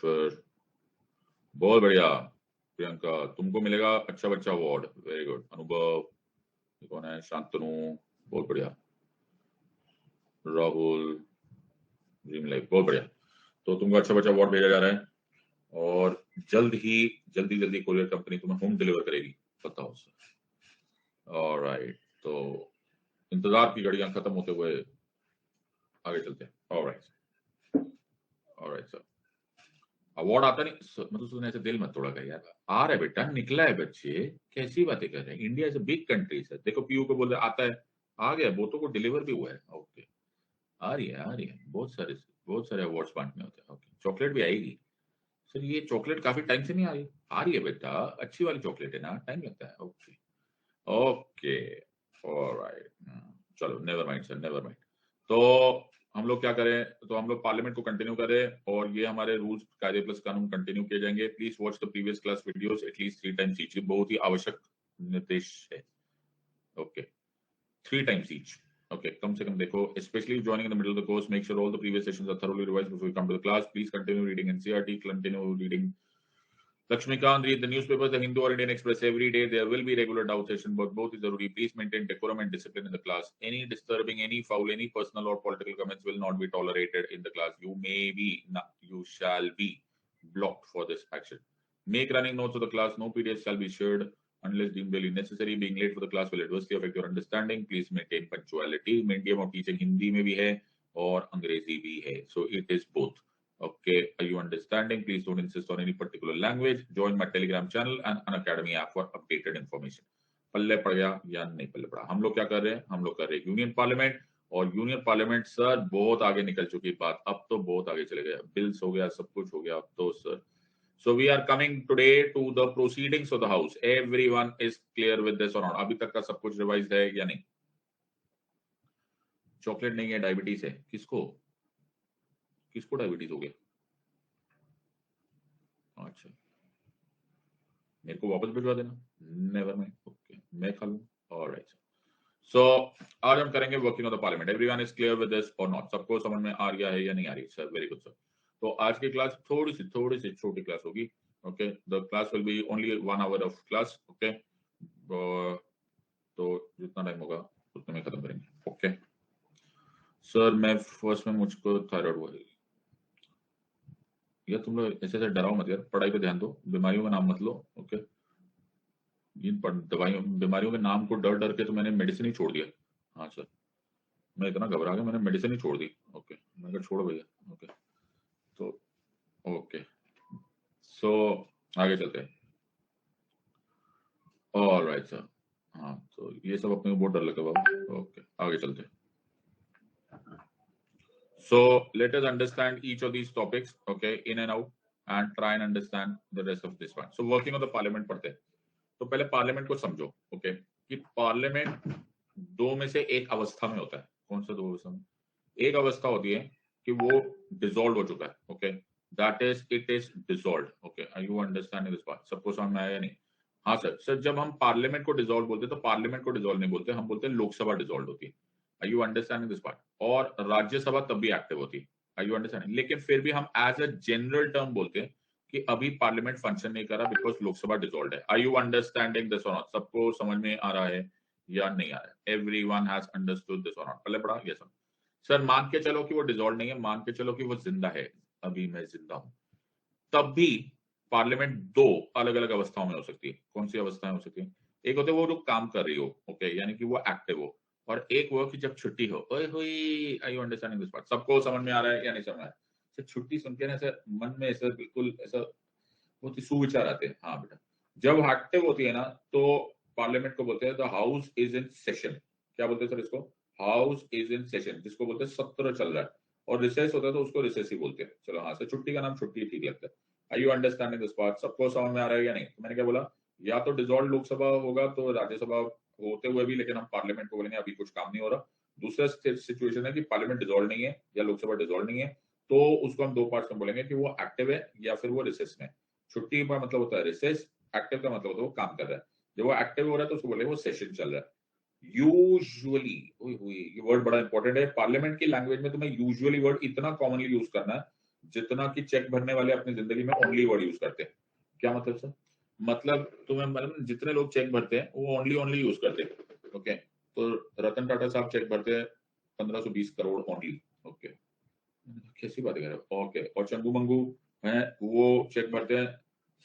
फिर बहुत बढ़िया प्रियंका, तुमको मिलेगा अच्छा बच्चा अवार्ड। Very good. अनुभव, ये कौन है? शांतनु, बहुत बढ़िया। राहुल, ड्रीम लाइफ, बहुत बढ़िया। तो तुमको अच्छा बच्चा अवार्ड भेजा जा रहा है और जल्दी कोरियर कंपनी तुम्हें होम डिलीवर करेगी, बताओ सर। ऑलराइट, तो इंतजार की घड़ियां खत्म होते हुए आगे चलते हैं। ऑलराइट सर, अवार्ड आता नहीं सर, मतलब तुमने ऐसे दिल मत तोड़ा कर यार। आ रहा है बेटा, निकला है बच्चे, कैसी बातें कर रहे हैं। India is a big country sir. देखो पीयू को बोल रहे आता है, आ गया, बहुतों को डिलीवर भी हुआ है। ओके, आ रही है, बहुत सारे अवार्ड्स बांटने होते हैं। ओके, चॉकलेट भी आएगी सर। ये चॉकलेट काफी टाइम से नहीं आ रही है बेटा, अच्छी वाली चॉकलेट है ना, टाइम लगता है। ओके ओके, ऑलराइट, चलो never mind sir, never mind. तो हम लोग क्या करें, तो हम लोग पार्लियामेंट को कंटिन्यू करें और ये हमारे रूल्स कायदे प्लस कानून कंटिन्यू किए जाएंगे। Please watch the previous class videos at least 3 times each, बहुत ही आवश्यक निर्देश है। Okay, 3 times each. Okay, कम से कम देखो, especially joining in the middle of the course, make sure all the previous sessions are thoroughly revised before you come to the class. Please continue reading NCERT, continue reading Lakshmikant, read the newspapers, the Hindu or Indian Express every day. There will be regular doubt session, but both is zaruri. Please maintain decorum and discipline in the class. Any disturbing, any foul, any personal or political comments will not be tolerated in the class. You shall be blocked for this action. Make running notes of the class. No PDFs shall be shared unless deemed really necessary. Being late for the class will adversely affect your understanding. Please maintain punctuality. Medium of teaching Hindi में भी है और अंग्रेजी भी है. So it is both. Okay, are you understanding? Please don't insist on any particular language. Join my Telegram channel and Unacademy app for updated information. पल्ले पड़ गया या नहीं पल्ले पड़ा? हम लोग क्या कर रहे हैं? हम लोग कर रहे हैं यूनियन पार्लियामेंट, और यूनियन पार्लियामेंट सर बहुत आगे निकल चुकी बात, अब तो बहुत आगे चले गए, बिल्स हो गया, सब कुछ हो गया अब तो sir. So we are coming today to the proceedings of the house. Everyone is clear with this or not? अभी तक का सब कुछ रिवाइज है या नहीं? चॉकलेट नहीं है, डायबिटीज है। किसको किसको डायबिटीज हो गया? अच्छा, मेरे को वापस भिजवा देना, नेवर माइंड। ओके, मैं खा लूँ। ऑलराइट, सो आज हम करेंगे working of the parliament. Everyone is clear with this और नॉट? सबको समझ में आ गया है या नहीं आ रही? Sir very good sir. तो आज की क्लास थोड़ी सी छोटी क्लास होगी। Okay, the class will be only 1 hour of class. Okay, तो जितना टाइम होगा उतने में खत्म करेंगे। ओके सर, मैं फर्स्ट में मुझको थायराइड हुआ है। या तुम लोग ऐसे डराओ मत यार, पढ़ाई पे ध्यान दो, बीमारियों का नाम मत लो। ओके, इन दवाइयों बीमारियों के नाम को डर डर के तो मैंने मेडिसिन ही छोड़ दिया। हाँ सर, मैं इतना घबरा गया, मैंने मेडिसिन ही छोड़ दी। ओके, मैं कहा छोड़ो भैया। ओके, तो ओके, सो आगे चलते हैं। ऑलराइट सर, हाँ तो ये सब अपने को बहुत डर लगा बाबू। ओके, आगे चलते हैं। So let us understand each of these topics, okay, in and out, and try and understand the rest of this one. So working of the parliament पढ़ते हैं। तो पहले पार्लियामेंट को समझो। ओके, कि पार्लियामेंट दो में से एक अवस्था में होता है। कौन सा दो अवस्था में? एक अवस्था होती है कि वो डिसॉल्व हो चुका है। Okay, that is it is dissolve. Okay, are you understanding this part? सबको समझ में आया या नहीं? हाँ सर। सर जब हम पार्लियामेंट को डिसॉल्व बोलते हैं तो पार्लियामेंट को डिसॉल्व नहीं बोलते, हम बोलते हैं लोकसभा डिसॉल्व होती है। Are you understanding this part? और राज्यसभा तब भी एक्टिव होती है। Are you understanding? लेकिन फिर भी हम एज अ जनरल टर्म बोलते हैं कि अभी पार्लियामेंट फंक्शन नहीं कर रहा बिकॉज लोकसभा डिसॉल्व है। आर यू अंडरस्टैंडिंग दिस और नॉट? सबको समझ में आ रहा है या नहीं आ रहा है? एवरीवन हैज अंडरस्टूड दिस और नॉट? पहले पढ़ा? Yes sir. मान के चलो कि वो डिसॉल्व नहीं है, मान के चलो कि वो जिंदा है, अभी मैं जिंदा हूं, तब भी पार्लियामेंट दो अलग अलग अवस्थाओं में हो सकती है। कौन सी अवस्थाएं हो सकती है? एक होते वो जो काम कर रही हो, ओके, यानी कि वो एक्टिव हो, और एक वो कि जब छुट्टी हो। ओए होए, are you understanding this part? सबको समझ में आ रहा है या नहीं समझ में आ रहा है? सर छुट्टी सुन के ना ऐसा मन में ऐसा बिल्कुल ऐसा बहुत ही सुविचार आते हैं। हाँ बेटा, जब एक्टिव होती है ना तो पार्लियामेंट को बोलते हैं the house is in session. क्या बोलते हैं सर इसको? हाउस इज इन सेशन, जिसको बोलते हैं सत्र चल रहा है। और रिसेस होता है तो उसको रिसेस ही बोलते हैं। चलो हाँ सर, छुट्टी का नाम छुट्टी ठीक लगता है। Are you understanding this part? सबको समझ में आ रहा है या नहीं? तो मैंने क्या बोला, या तो डिसॉल्व लोकसभा होगा तो राज्यसभा होते हुए भी लेकिन हम पार्लियामेंट को बोलेंगे अभी कुछ काम नहीं हो रहा। दूसरा सिचुएशन है कि पार्लियामेंट डिसॉल्व नहीं है या लोकसभा डिसॉल्व नहीं है, तो उसको हम दो पार्ट्स में बोलेंगे कि वो एक्टिव है या फिर वो रिसेस में। छुट्टी का मतलब होता है रिसेस, एक्टिव का मतलब होता है वो काम कर रहा है। जब वो एक्टिव हो रहा है तो उसको बोलेंगे वो सेशन चल रहा है। यूजुअली, ये वर्ड बड़ा इंपॉर्टेंट है पार्लियामेंट की लैंग्वेज में, तुम्हें यूजुअली वर्ड इतना कॉमनली यूज करना है जितना कि चेक भरने वाले अपनी जिंदगी में ओनली वर्ड यूज करते हैं। क्या मतलब सर? मतलब तुम्हें मतलब जितने लोग चेक भरते हैं वो ओनली ओनली यूज करते हैं। ओके, तो रतन टाटा साहब चेक भरते हैं 1520 करोड़ ओनली। ओके, कैसी बात कर रहे हो? ओके, और चंगू मंगू है वो चेक भरते हैं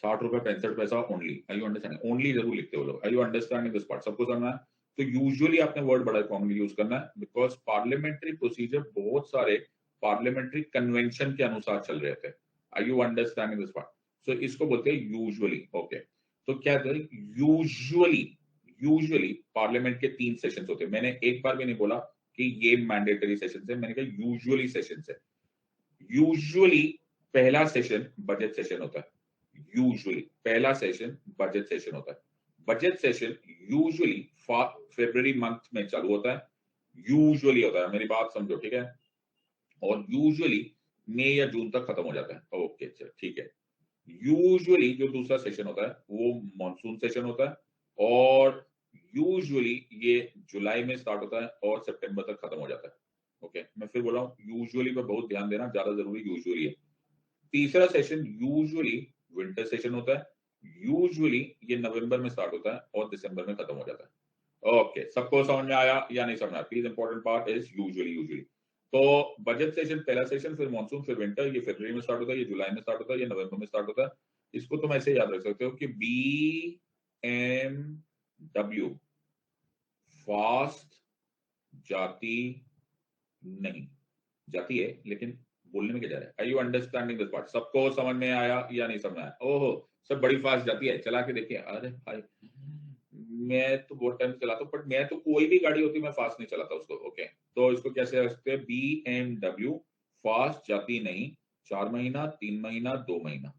60 रुपए 65 पैसा only. I you understanding? Only जरूर लिखते हो लोग। आई यू अंडरस्टैंडिंग दिस पार्ट? सबको समझना है? तो यूजुअली आपने वर्ड बड़ा कॉमनली यूज करना है, बिकॉज पार्लियामेंट्री प्रोसीजर बहुत सारे पार्लियामेंट्री कन्वेंशन के अनुसार चल रहे थे। आई यू अंडरस्टैंडिंग दिस पार्ट? सो इसको बोलते हैं यूजुअली। ओके, तो क्या यूजुअली यूजुअली पार्लियामेंट के 3 सेशंस होते हैं। मैंने एक बार भी नहीं बोला कि ये मैंडेटरी सेशन है, मैंने कहा यूजुअली सेशन है। यूजुअली पहला सेशन बजट सेशन होता है। यूजुअली पहला सेशन बजट सेशन होता है। बजट सेशन यूजुअली फरवरी मंथ में चालू होता है। यूजुअली होता है, मेरी बात समझो, ठीक है? और यूजुअली मई या जून तक खत्म हो जाता है। ओके चल ठीक है। यूजुअली जो दूसरा सेशन होता है वो मॉनसून सेशन होता है, और यूजुअली ये जुलाई में स्टार्ट होता है और सितंबर तक खत्म हो जाता है। ओके, मैं फिर बोल रहा हूँ, यूजुअली पर बहुत ध्यान देना, ज्यादा जरूरी यूजुअली है। तीसरा सेशन यूजुअली विंटर सेशन होता है। यूजुअली ये नवंबर में स्टार्ट होता है और दिसंबर में खत्म हो जाता है। ओके, सबको समझ में आया या नहीं समझ में आया? Please, important part is usually. Usually तो बजट सेशन पहला सेशन, फिर मॉनसून, फिर विंटर। ये फरवरी में स्टार्ट होता है, ये जुलाई में स्टार्ट होता है, ये नवंबर में स्टार्ट होता है। इसको तुम ऐसे याद रख सकते हो कि BMW फास्ट जाती नहीं, जाती है लेकिन बोलने में क्या जा रहा है? Are you understanding this part? सबको समझ में आया या नहीं समझ में आया? ओहो, सब बड़ी फास्ट जाती है, चला के देखिए। अरे भाई, मैं तो बहुत टाइम चलाता हूँ, बट मैं तो कोई भी गाड़ी होती है मैं फास्ट नहीं चलाता उसको। ओके, तो इसको कैसे रखते हैं? BMW फास्ट जाती नहीं, 4 महीना, 3 महीना, 2 महीना,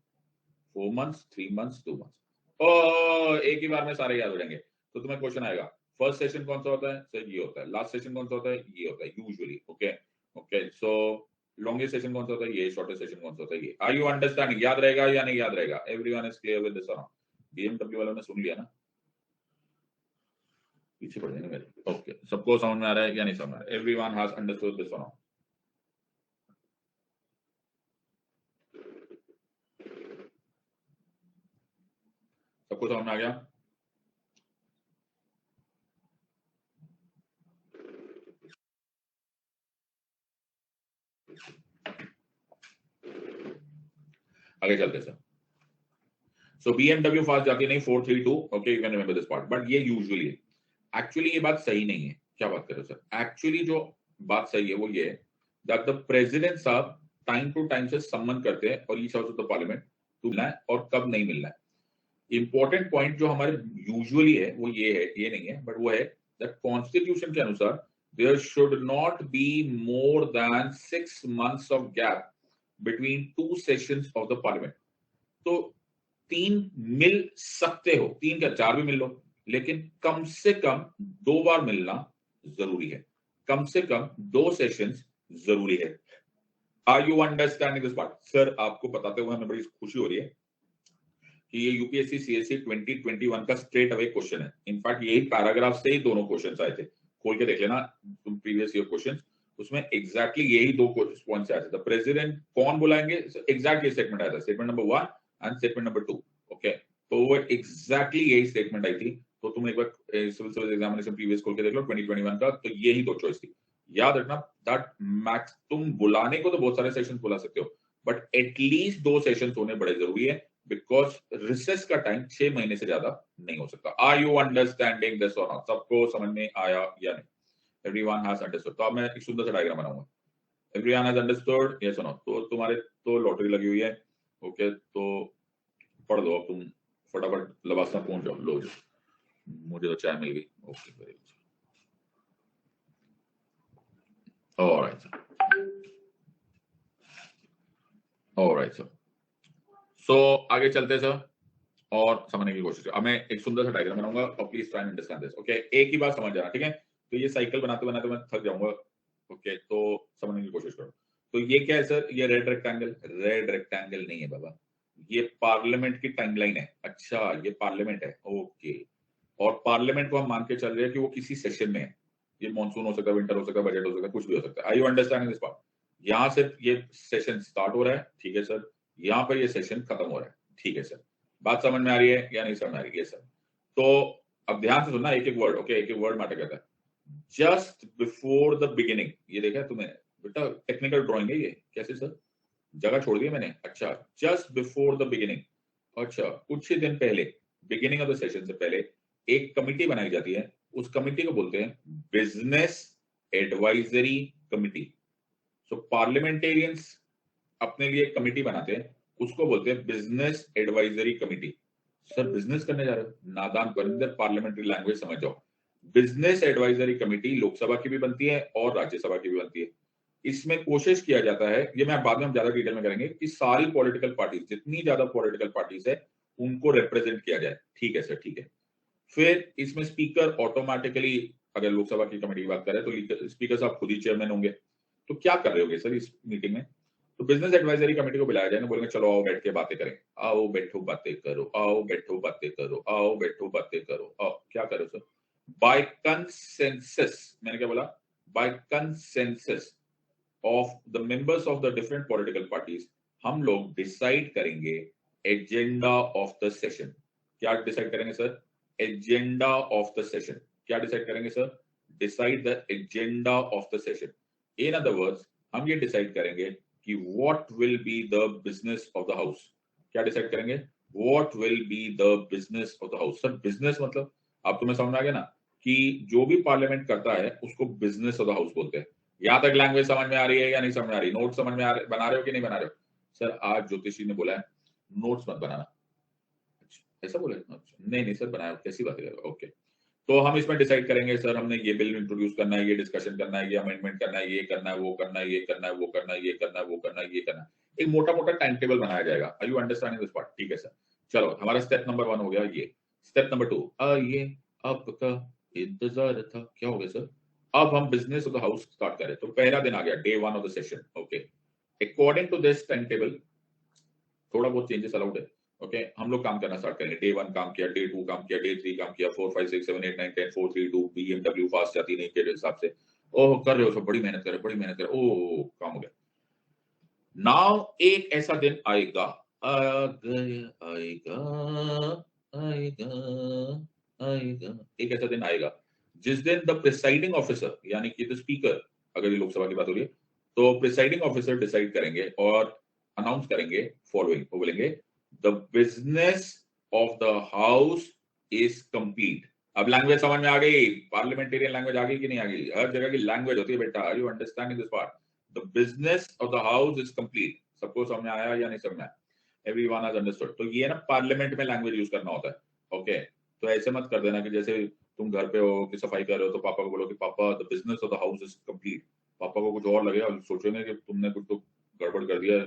4 मंथ्स, 3 मंथ्स, 2 मंथ्स। ओ, एक ही बार में सारे याद हो जाएंगे। तो तुम्हें क्वेश्चन आएगा, फर्स्ट सेशन कौन सा होता है? सर ये होता है। लास्ट सेशन कौन सा होता है? ये होता है यूजुअली। ओके ओके, सो लॉन्गेस्ट सेशन कौन सा होता है? ये। शॉर्टेस्ट सेशन कौन सा होता है? ये। Are you understanding? याद रहेगा या नहीं याद रहेगा? Everyone is clear with this और नॉट? BMW वालों ने सुन लिया ना? पीछे पड़ जाएंगे मेरे। ओके, सबको समझ में आ रहा है या नहीं समझ में आ रहा है? एवरीवन हैज अंडरस्टूड दिस और नॉट? सबको समझ में आ गया? आगे चलते सर। सो BMW फास्ट जाती नहीं, 432। Okay, you can remember this part, but ये यूजुअली है। एक्चुअली ये बात सही नहीं है। क्या बात कर रहे हो सर? एक्चुअली जो बात सही है वो ये है दैट द प्रेसिडेंट साहब टाइम टू टाइम से सम्मन करते हैं और each house of the parliament to मिलना है और कब नहीं मिलना है। इंपॉर्टेंट पॉइंट जो हमारे यूजुअली है वो ये है, ये नहीं है, बट वो है दैट कॉन्स्टिट्यूशन के अनुसार there should not be more than 6 months of gap between 2 sessions of the parliament. तो 3 मिल सकते हो, 3 क्या 4 भी मिल लो, लेकिन कम से कम 2 बार मिलना जरूरी है। कम से कम 2 सेशंस जरूरी है। Are you understanding this part? Sir, आपको बताते हुए हमें बड़ी खुशी हो रही है कि ये यूपीएससी सीएससी 2021 का स्ट्रेट अवे क्वेश्चन है। इनफैक्ट यही पैराग्राफ से ही दोनों क्वेश्चंस आए थे। खोल के देख लेना तुम प्रीवियस ईयर क्वेश्चंस, उसमें एग्जैक्टली यही 2 पॉइंट्स आए थे। द प्रेसिडेंट कौन बुलाएंगे, एग्जैक्ट ये स्टेटमेंट आया था, statement number 1 and statement number 2। Okay, तो वो एग्जैक्टली यही स्टेटमेंट आई थी। तो तुम एक बार सिविल सर्विस एग्जामिनेशन प्रीवियस खोल के देख लो 2021 का, तो यही 2 चॉइस थी। याद रखना दैट मैक्स, तुम बुलाने को तो बहुत सारे सेशंस बुला सकते हो, बट एटलीस्ट 2 सेशंस होने बड़े जरूरी है, बिकॉज रिसेस का टाइम 6 महीने से ज्यादा नहीं हो सकता। आर यू अंडरस्टैंडिंग दिस और नॉट? सबको समझ में आया या नहीं? Everyone has understood. तो अब मैं एक सुंदर सा डायग्राम बनाऊंगा। एवरीवन हैज अंडरस्टूड, यस और नो? तो तुम्हारे तो लॉटरी लगी हुई है। ओके, तो पढ़ लो अब तुम फटाफट, लबासा पहुंच जाओ। लो, मुझे तो चाय मिल गई। Okay, very good. Alright sir, alright sir. So आगे चलते हैं सर और समझने की कोशिश करो। अब मैं एक सुंदर सा डायग्राम बनाऊंगा और please try and understand this. Okay, एक ही बात समझ जाना, ठीक है? तो ये साइकिल बनाते बनाते मैं थक जाऊंगा। ओके, तो समझने की कोशिश करो। तो ये क्या है सर? ये रेड रेक्टेंगल। रेड रेक्टेंगल नहीं है बाबा, ये पार्लियामेंट की टाइमलाइन है। अच्छा, ये पार्लियामेंट है। ओके, और पार्लियामेंट को हम मान के चल रहे हैं कि वो किसी सेशन में है। ये मॉनसून हो सकता है, विंटर हो सकता है, बजट हो सकता है, कुछ भी हो सकता है। आई यू अंडरस्टैंडिंग दिस पार्ट? यहाँ से ये सेशन स्टार्ट हो रहा है, ठीक है सर, यहाँ पर ये सेशन खत्म हो रहा है, ठीक है सर। बात समझ में आ रही है या नहीं समझ में आ रही है सर? तो अब ध्यान से सुनना, एक एक वर्ड, ओके, एक एक वर्ड मैटर करता है। जस्ट बिफोर द बिगिनिंग, ये देखा तुम्हें बेटा, टेक्निकल ड्राइंग है ये, कैसे सर, जगह छोड़ दी मैंने, अच्छा, जस्ट बिफोर द बिगिनिंग, अच्छा, कुछ ही दिन पहले, बिगिनिंग ऑफ द सेशन से पहले एक कमिटी बनाई जाती है, उस कमिटी को बोलते हैं बिजनेस एडवाइजरी कमिटी। सो पार्लियामेंटेरियंस अपने लिए एक कमिटी बनाते हैं, उसको बोलते हैं business advisory committee. Sir business करने जा रहे हो, नादान परिंदर, पार्लियामेंट्री लैंग्वेज समझ जाओ। बिजनेस एडवाइजरी कमिटी लोकसभा की भी बनती है और राज्यसभा की भी बनती है। इसमें कोशिश किया जाता है, ये मैं बाद में हम ज्यादा डिटेल में करेंगे, कि सारी पॉलिटिकल पार्टीज, जितनी ज्यादा पॉलिटिकल पार्टीज है उनको रिप्रेजेंट किया जाए, ठीक है सर, ठीक है। फिर इसमें स्पीकर ऑटोमेटिकली, अगर लोकसभा की कमेटी की बात करें तो स्पीकर साहब खुद ही चेयरमैन होंगे। तो क्या कर रहे होगे सर इस मीटिंग में? तो बिजनेस एडवाइजरी कमेटी को बुलाया जाएगा, बोलेंगे चलो आओ बैठ के बातें करें, आओ बैठो बातें करो, आओ बैठो बातें करो, आओ बैठो बातें करो, आओ, क्या करो सर? बाय कंसेंसस, मैंने क्या बोला? By consensus of the members of the different political parties, हम लोग डिसाइड करेंगे एजेंडा ऑफ द सेशन। क्या डिसाइड करेंगे sir? Agenda of the session. क्या डिसाइड करेंगे sir? Decide the agenda of the session. In other words, हम ये decide करेंगे कि what will be the business of the house. क्या डिसाइड करेंगे? What will be the business of the house. Sir business मतलब, अब तुम्हें समझ में आ गया ना, कि जो भी पार्लियामेंट करता है उसको बिजनेस ऑफ द हाउस बोलते हैं। यहां तक लैंग्वेज समझ में आ रही है या नहीं समझ में आ रही? नोट समझ में आ रहे, बना रहे हो कि नहीं बना रहे हो? सर आज ज्योतिषी ने बोला है नोट्स मत बनाना। अच्छा, ऐसा बोले? अच्छा, नहीं नहीं सर बनाया, कैसी बात है, ओके। तो हम इसमें डिसाइड करेंगे सर, हमने ये बिल इंट्रोड्यूस करना है, ये डिस्कशन करना है, ये अमेंडमेंट करना है, ये करना है, वो करना है, ये करना है, वो करना है, ये करना है, वो करना है, ये करना है। एक मोटा मोटा टाइम टेबल बनाया जाएगा। Are you understanding this part? ठीक है सर। चलो हमारा स्टेप नंबर 1 हो गया ये। स्टेप नंबर 2, ये आपका इंतजार था, क्या हो गया सर? अब हम business of the house start करें। तो पहला दिन आ गया, day 1 of the session, okay. According to this time table थोड़ा बहुत चेंजेस अलाउड है, ओके। हम लोग काम करना स्टार्ट करेंगे। डे 1 काम किया, डे 2 काम किया, डे 3 काम किया, 4 5 6 7 8 9 10 4 3 2, BMW फास्ट जाती नहीं के हिसाब से, ओह कर रहे हो सब, बड़ी मेहनत कर रहे हो, बड़ी मेहनत कर रहे हो, ओह काम हो गया। नाउ एक ऐसा दिन आएगा, आ गया, आएगा, आएगा, आएगा, एक ऐसा दिन आएगा जिस दिन द प्रिसाइडिंग ऑफिसर, यानी कि द स्पीकर, अगर ये लोकसभा की बात हो रही है, तो प्रिसाइडिंग ऑफिसर डिसाइड करेंगे और अनाउंस करेंगे फॉलोइंग, वो बोलेंगे the business of the house is complete. अब लैंग्वेज समझ में आ गई? पार्लियामेंटेरियन लैंग्वेज आ गई कि नहीं आ गई? हर जगह की लैंग्वेज होती है बेटा। Are you understanding this part? The business of the house is complete. सबको समझ में आया या नहीं समझ में आया? Everyone has understood. तो ये ना पार्लियामेंट में लैंग्वेज यूज करना होता है, ओके। तो ऐसे मत कर देना कि जैसे तुम घर पे हो कि सफाई कर रहे हो तो पापा को बोलो कि पापा the business of the house is complete. पापा को कुछ और लगेगा, सोचेंगे कि तुमने कुछ तो गड़बड़ कर दिया,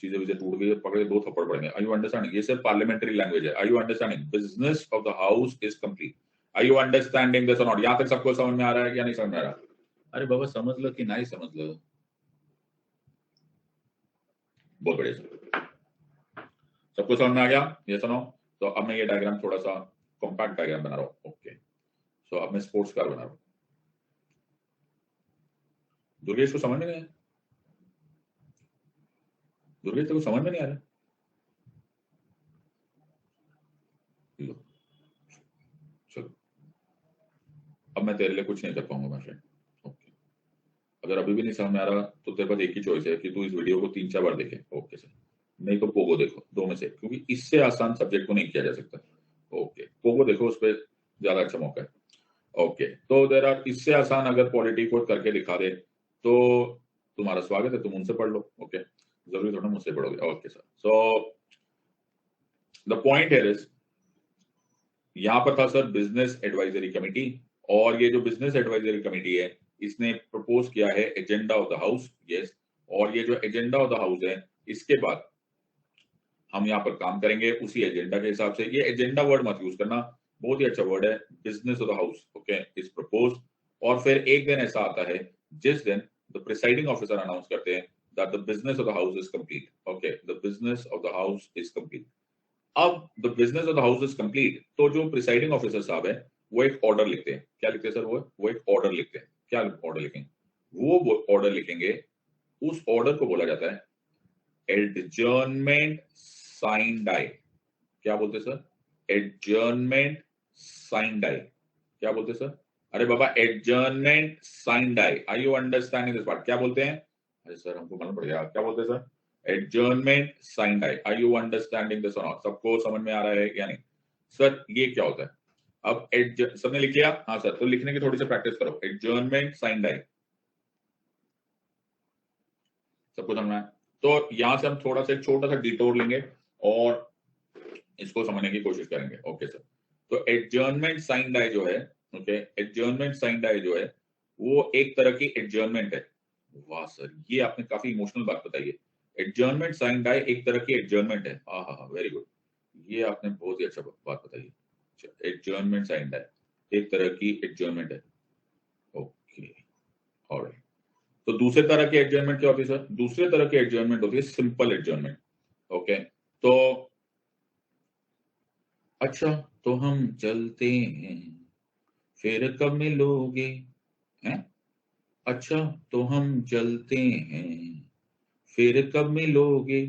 चीजें विजें टूट गई, पकड़े 2 थप्पड़ पड़ेंगे। Are you understanding? ये सिर्फ पार्लियामेंट्री लैंग्वेज है। Are you understanding? Business of the house is complete. Are you understanding this और नॉट? यहां तक सबको समझ में आ रहा है या नहीं समझ में आ रहा? अरे बाबा समझ लो कि नहीं समझ लो, बहुत बढ़िया। सबको समझ में आ गया? ये सुनो, तो अब मैं ये डायग्राम थोड़ा सा कॉम्पैक्ट डायग्राम बना रहा हूँ, ओके। सो अब मैं स्पोर्ट्स कार बना रहा हूँ। दुर्गेश को समझ में नहीं आया? दुर्गेश को समझ में नहीं आ रहा? लो, चलो अब मैं तेरे लिए कुछ नहीं कर पाऊंगा मैं फ्रेंड, ओके। अगर अभी भी नहीं समझ में आ रहा तो तेरे पास एक ही चॉइस है कि तू इस वीडियो को 3 4 बार देखे, ओके सर। नहीं तो पोगो देखो, 2 में से, क्योंकि इससे आसान सब्जेक्ट को नहीं किया जा सकता, ओके। पोगो देखो, उस पर ज्यादा अच्छा मौका है, ओके। तो देर आर, इससे आसान अगर पॉलिटी को करके दिखा दे तो तुम्हारा स्वागत है, तुम उनसे पढ़ लो, ओके। जरूरी थोड़ा मुझसे पढ़ोगे, okay sir. So the point here is, यहां पर था सर बिजनेस एडवाइजरी कमेटी, और ये जो बिजनेस एडवाइजरी कमेटी है इसने प्रपोज किया है agenda of the house, yes. और ये जो एजेंडा ऑफ द हाउस है, इसके बाद हम यहाँ पर काम करेंगे उसी एजेंडा के हिसाब से। ये एजेंडा वर्ड मत यूज करना, बहुत ही अच्छा वर्ड है, business of the house, okay, is propose. और फिर एक दिन ऐसा आता है जिस दिन द प्रिसाइडिंग ऑफिसर अनाउंस करते हैं that the business of the house is complete, okay, the business of the house is complete. अब the business of the house is complete, तो जो प्रिसाइडिंग ऑफिसर साहब है वो एक ऑर्डर लिखते हैं। क्या लिखते हैं सर? वो एक ऑर्डर लिखते हैं। क्या ऑर्डर लिखेंगे? वो ऑर्डर लिखेंगे उस ऑर्डर को बोला जाता है एडजर्नमेंट साइन डाई। क्या बोलते सर? Adjournment sine die. क्या बोलते सर? अरे बाबा adjournment sine die, are you understanding this part? क्या बोलते हैं? अरे सर हमको मालूम पड़ गया, क्या बोलते हैं sir? Adjournment sine die, are you understanding this और नॉट? सबको समझ में आ रहा है या नहीं? सर ये क्या होता है? अब सबने लिख लिया? हाँ सर, तो लिखने की थोड़ी सी प्रैक्टिस करो। एडजर्नमेंट साइन डाई सबको समझना है? तो यहां से हम थोड़ा सा एक छोटा सा डिटोर लेंगे और इसको समझने की कोशिश करेंगे। ओके सर, तो एडजर्नमेंट साइन डाई जो है, ओके, एडजर्नमेंट साइन डाई जो है वो एक तरह की एडजर्नमेंट है। वाह सर, ये आपने काफी इमोशनल बात बताई है। एडजर्नमेंट साइन डाई एक तरह की एडजर्नमेंट है। हाँ हाँ हाँ, वेरी गुड, ये आपने बहुत ही अच्छा बात बताई है। एडजर्नमेंट साइन डाई एक तरह की एडजर्नमेंट है। Okay, alright. तो दूसरे तरह की एडजर्नमेंट क्या होती है सर? दूसरे तरह की एडजर्नमेंट होती है सिंपल एडजर्नमेंट। ओके, तो अच्छा तो हम चलते हैं, फिर कब मिलोगे? हैं? अच्छा तो हम चलते हैं, फिर कब मिलोगे?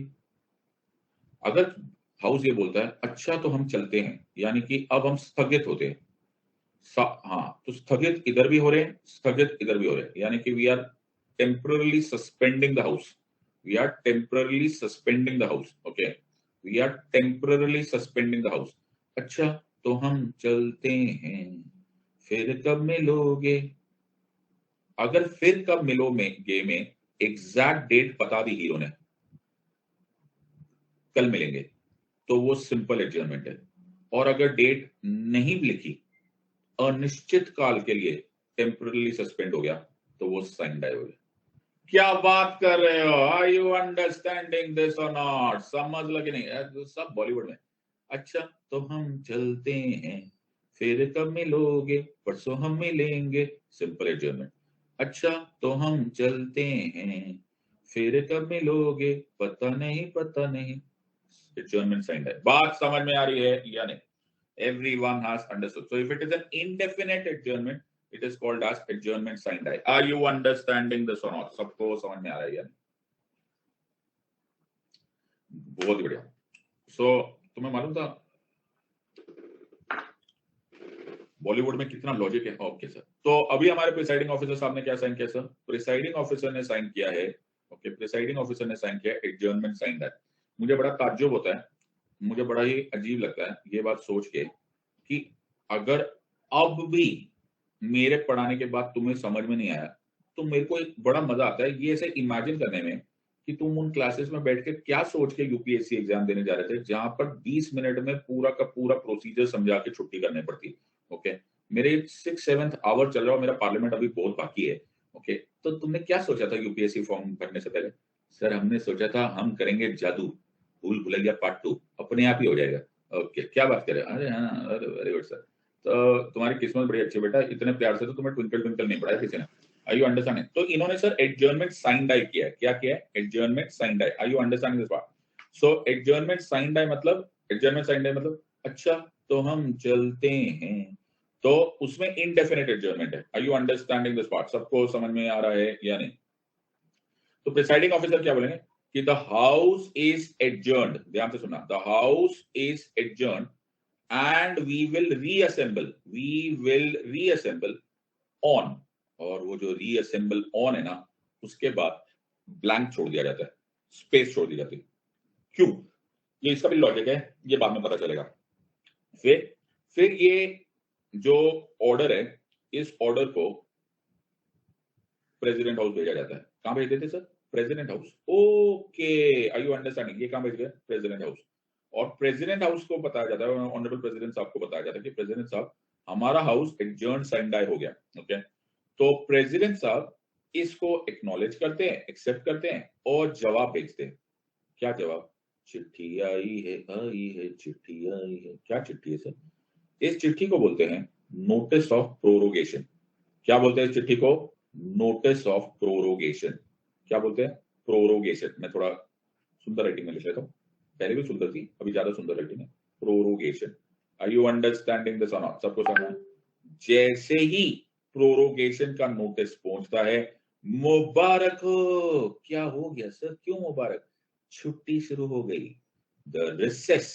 अगर हाउस ये बोलता है अच्छा तो हम चलते हैं, यानी कि अब हम स्थगित होते हैं। हाँ, तो स्थगित इधर भी हो रहे हैं, स्थगित इधर भी हो रहे हैं, यानी कि we are temporarily suspending the house. We are temporarily suspending the house. Okay, we are temporarily suspending the house. अच्छा तो हम चलते हैं, फिर कब मिलोगे? अगर फिर कब मिलो में गे में एग्जैक्ट डेट बता दी हीरो ने, कल मिलेंगे, तो वो सिंपल एडजर्नमेंट है। और अगर डेट नहीं लिखी, अनिश्चित काल के लिए टेम्परली सस्पेंड हो गया, तो वो साइन डाई हो गया। क्या बात कर रहे हो? आर यू अंडरस्टैंडिंग दिस और नॉट? समझ लगे नहीं? तो सब बॉलीवुड में। अच्छा तो हम चलते हैं, फिर कब मिलोगे? परसों हम मिलेंगे, सिंपल एडजर्नमेंट। अच्छा तो हम चलते हैं, फिर कब मिलोगे? पता नहीं पता नहीं, एडजर्नमेंट साइन है। बात समझ में आ रही है या नहीं? Everyone has understood. So if it is an indefinite adjournment, it is called as adjournment signed die. Are you understanding this or not? सबको समझ में आ रहा है या नहीं? बहुत ही बढ़िया। So तुम्हें मालूम था बॉलीवुड में कितना लॉजिक है? ओके सर, तो अभी हमारे प्रिसाइडिंग ऑफिसर साहब ने क्या साइन किया सर? प्रिसाइडिंग ऑफिसर ने साइन किया है, ओके, प्रिसाइडिंग ऑफिसर ने साइन किया एडजर्नमेंट साइन डाई। मुझे बड़ा ताज्जुब होता है, मुझे बड़ा ही अजीब लगता है ये बात सोच के कि अगर अब भी मेरे पढ़ाने के बाद तुम्हें समझ में नहीं आया, तो मेरे को एक बड़ा मजा आता है ये ऐसे इमेजिन करने में कि तुम उन क्लासेस में बैठ के क्या सोच के यूपीएससी एग्जाम देने जा रहे थे, जहां पर 20 मिनट में पूरा का पूरा प्रोसीजर समझा के छुट्टी करनी पड़ती। ओके, मेरे 6-7 आवर चल रहा है, मेरा पार्लियामेंट अभी बहुत बाकी है। ओके, तो तुमने क्या सोचा था यूपीएससी फॉर्म भरने से पहले? सर हमने सोचा था हम करेंगे जादू, भूल भुलैया पार्ट 2 अपने आप ही हो जाएगा। ओके, क्या बात करें? अरे हाँ, अरे वेरी गुड सर, तो तुम्हारी किस्मत बड़ी अच्छी बेटा, इतने प्यार से तो तुम्हें ट्विंकल ट्विंकल नहीं पढ़ाया किसी ने। Are you understanding? तो इन्होंने सर एडजर्नमेंट साइन डाई किया है। क्या किया है? Adjournment sine die. Are you understanding this part? So adjournment sine die मतलब, एडजर्नमेंट साइन डाई मतलब अच्छा तो हम चलते हैं, तो उसमें इनडेफिनेट एडजर्नमेंट है। Are you understanding this part? सबको समझ में आ रहा है या नहीं? तो प्रिसाइडिंग ऑफिसर क्या बोलेंगे कि द हाउस इज एडजर्न्ड, ध्यान से सुनना, the house is adjourned and we will reassemble on, और वो जो रीअसेंबल ऑन है ना, उसके बाद ब्लैंक छोड़ दिया जाता है, स्पेस छोड़ दी जाती है। क्यों? ये इसका भी लॉजिक है, ये बाद में पता चलेगा। फिर ये जो ऑर्डर है, इस ऑर्डर को प्रेसिडेंट हाउस भेजा जाता है। कहां भेज देते sir? President house. Okay, are you understanding? ये कहां भेज गए? President house. और प्रेसिडेंट हाउस को बताया जाता है, ऑनरेबल प्रेसिडेंट साहब को बताया जाता है कि प्रेसिडेंट साहब हमारा हाउस एडजर्न साइन डाई हो गया। ओके, तो प्रेसिडेंट साहब इसको एक्नॉलेज करते हैं, एक्सेप्ट करते हैं और जवाब भेजते हैं। क्या जवाब? चिट्ठी आई है चिट्ठी आई है। क्या चिट्ठी है सर? इस चिट्ठी को बोलते हैं नोटिस ऑफ प्रोरोगेशन। क्या बोलते हैं इस चिट्ठी को? Notice of prorogation. क्या बोलते हैं? प्रोरोगेशन। मैं थोड़ा सुंदर राइटिंग में लिख लेता हूँ, पहले भी सुंदर थी, अभी ज्यादा सुंदर राइटिंग है। Prorogation. Are you understanding this और नॉट? सबको समझ? जैसे ही प्रोरोगेशन का नोटिस पहुंचता है, मुबारक हो। क्या हो गया सर, क्यों मुबारक? छुट्टी शुरू हो गई। The recess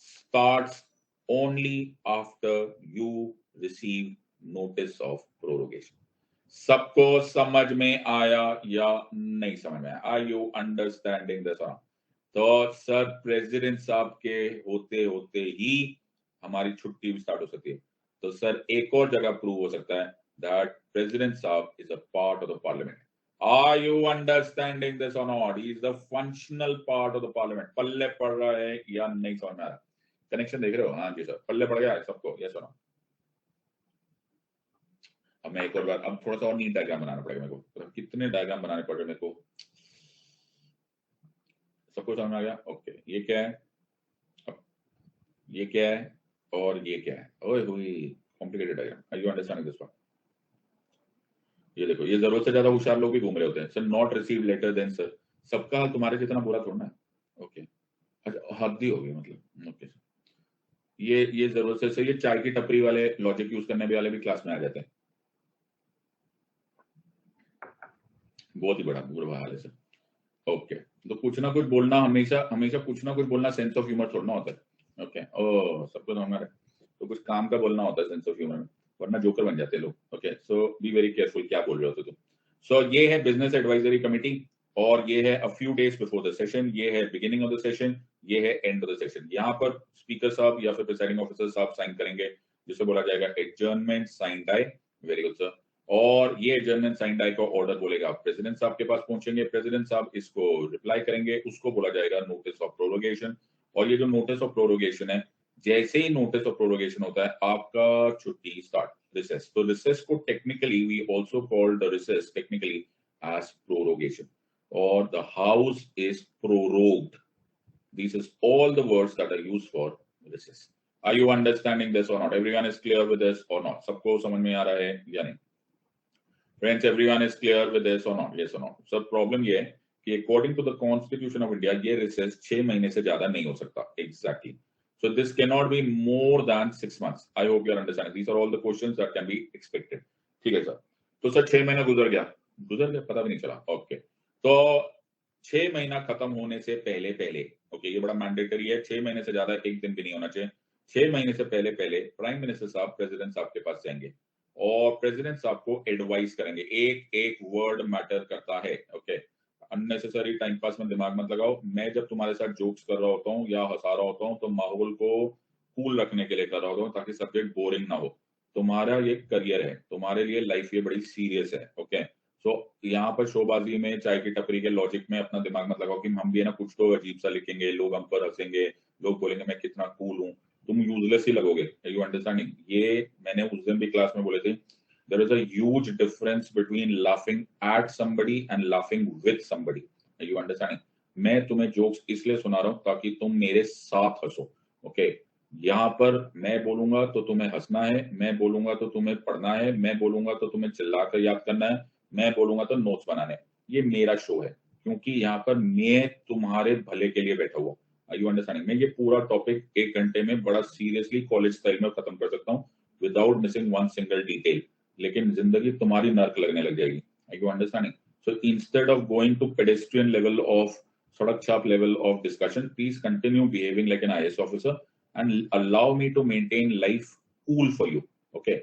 starts only after you receive notice of prorogation. सबको समझ में आया या नहीं समझ में आया? Are you understanding this? तो सर प्रेसिडेंट साहब के होते होते ही हमारी छुट्टी भी स्टार्ट हो सकती है। तो सर एक और जगह प्रूव हो सकता है दैट प्रेसिडेंट साहब is a part of the parliament. Are you understanding this और not? He is the functional part of the parliament. पल्ले पड़ रहा है या नहीं समझ में आ रहा? कनेक्शन देख रहे हो? हाँ जी सर, पल्ले पड़ गया है सबको, यस और नो? अब मैं एक और बार, अब थोड़ा सा और नीट डायग्राम बनाना पड़ेगा मेरे को। तो कितने डायग्राम बनाने पड़ रहे मेरे को? सबको समझ में आ गया? ओके, ये क्या है, अब ये क्या है और ये क्या है? ओए हुई complicated diagram. Are you understanding this one? ये देखो, ये जरूरत से ज्यादा होशियार लोग भी घूम रहे होते हैं। Sir not receive letter then sir. सबका हाल तुम्हारे जितना बुरा थोड़ा है। ओके, अच्छा हद ही होगी मतलब। ओके, ये जरूरत से ये चाय की टपरी वाले लॉजिक यूज करने वाले भी क्लास में आ जाते हैं। बहुत ही बड़ा बुरा हाल है सर। ओके, तो कुछ ना कुछ बोलना, हमेशा हमेशा कुछ ना कुछ बोलना सेंस ऑफ ह्यूमर थोड़ा ना होता है। ओके, ओ सबको तो हमारे तो कुछ काम का बोलना होता है सेंस ऑफ ह्यूमर में, वरना जोकर बन जाते हैं लोग। Okay, so be very careful क्या बोल रहे हो तुम। सो ये है बिजनेस एडवाइजरी कमेटी, और ये है a few days before the session, ये है बिगिनिंग ऑफ द सेशन, ये है एंड ऑफ द सेशन। यहाँ पर स्पीकर साहब या फिर प्रिसाइडिंग ऑफिसर साहब साइन करेंगे, जिसे बोला जाएगा adjournment sine die. Very good sir. और ये एडजर्नमेंट साइन डाई का ऑर्डर बोलेगा प्रेसिडेंट साहब के पास पहुंचेंगे, प्रेसिडेंट साहब इसको रिप्लाई करेंगे, उसको बोला जाएगा नोटिस ऑफ प्रोरोगेशन। और ये जो नोटिस ऑफ प्रोरोगेशन है, जैसे ही नोटिस ऑफ प्रोरोगेशन होता है आपका छुट्टी स्टार्ट, रिसेस। तो रिसेस को technically we also called the recess technically as prorogation, or the house is prorogued. These is all the words that are used for recess. Are you understanding this or not? Everyone is clear with this or not? सबको समझ में आ रहा है या नहीं? Friends, everyone is clear with this or not? Yes or no? So problem ये है कि according to the Constitution of India, ये recess 6 महीने से ज्यादा नहीं हो सकता. Exactly. So this cannot be more than 6 months. I hope you are understanding. These are all the questions that can be expected. ठीक है सर? तो सर 6 महीना गुजर गया पता भी नहीं चला। ओके, तो 6 महीना खत्म होने से पहले पहले, ओके ये बड़ा मैंडेटरी है, 6 महीने से ज्यादा एक दिन भी नहीं होना चाहिए। 6 महीने से पहले पहले प्राइम मिनिस्टर साहब प्रेसिडेंट साहब के पास जाएंगे और प्रेसिडेंट साहब को एडवाइस करेंगे। एक एक वर्ड मैटर करता है। ओके, अननेसेसरी टाइम पास में दिमाग मत लगाओ। मैं जब तुम्हारे साथ जोक्स कर रहा होता हूँ या हंसा रहा होता हूँ तो माहौल को कूल रखने के लिए कर रहा होता हूँ, ताकि सब्जेक्ट बोरिंग ना हो। तुम्हारा ये करियर है, तुम्हारे लिए लाइफ ये बड़ी सीरियस है। ओके, सो यहाँ पर शोबाजी में, चाय की टपरी के लॉजिक में अपना दिमाग मत लगाओ कि हम भी है ना कुछ तो अजीब सा लिखेंगे, लोग हम पर हंसेंगे, लोग बोलेंगे मैं कितना कूल हूँ, तुम यूजलेस ही लगोगे। You understanding? ये मैंने उस दिन भी क्लास में बोले थे, there is a huge difference between laughing at somebody and laughing with somebody. Are you understanding? मैं तुम्हें जोक्स इसलिए सुना रहा हूँ ताकि तुम मेरे साथ हंसो। ओके, यहाँ पर मैं बोलूंगा तो तुम्हें हंसना है, मैं बोलूंगा तो तुम्हें पढ़ना है, मैं बोलूंगा तो तुम्हें चिल्लाकर याद करना है, मैं बोलूंगा तो नोट्स बनाने हैं। ये मेरा शो है, क्योंकि यहाँ पर मैं तुम्हारे भले के लिए बैठा हुआ। Are you understanding? मैं ये पूरा टॉपिक 1 घंटे में बड़ा सीरियसली कॉलेज स्टाइल में खत्म कर सकता हूँ without missing one single detail, लेकिन जिंदगी तुम्हारी नर्क लगने लग जाएगी। Are you understanding? So instead of going to pedestrian level of सड़क छाप level of discussion, please continue behaving like an IAS officer and allow me to maintain life cool for you. Okay?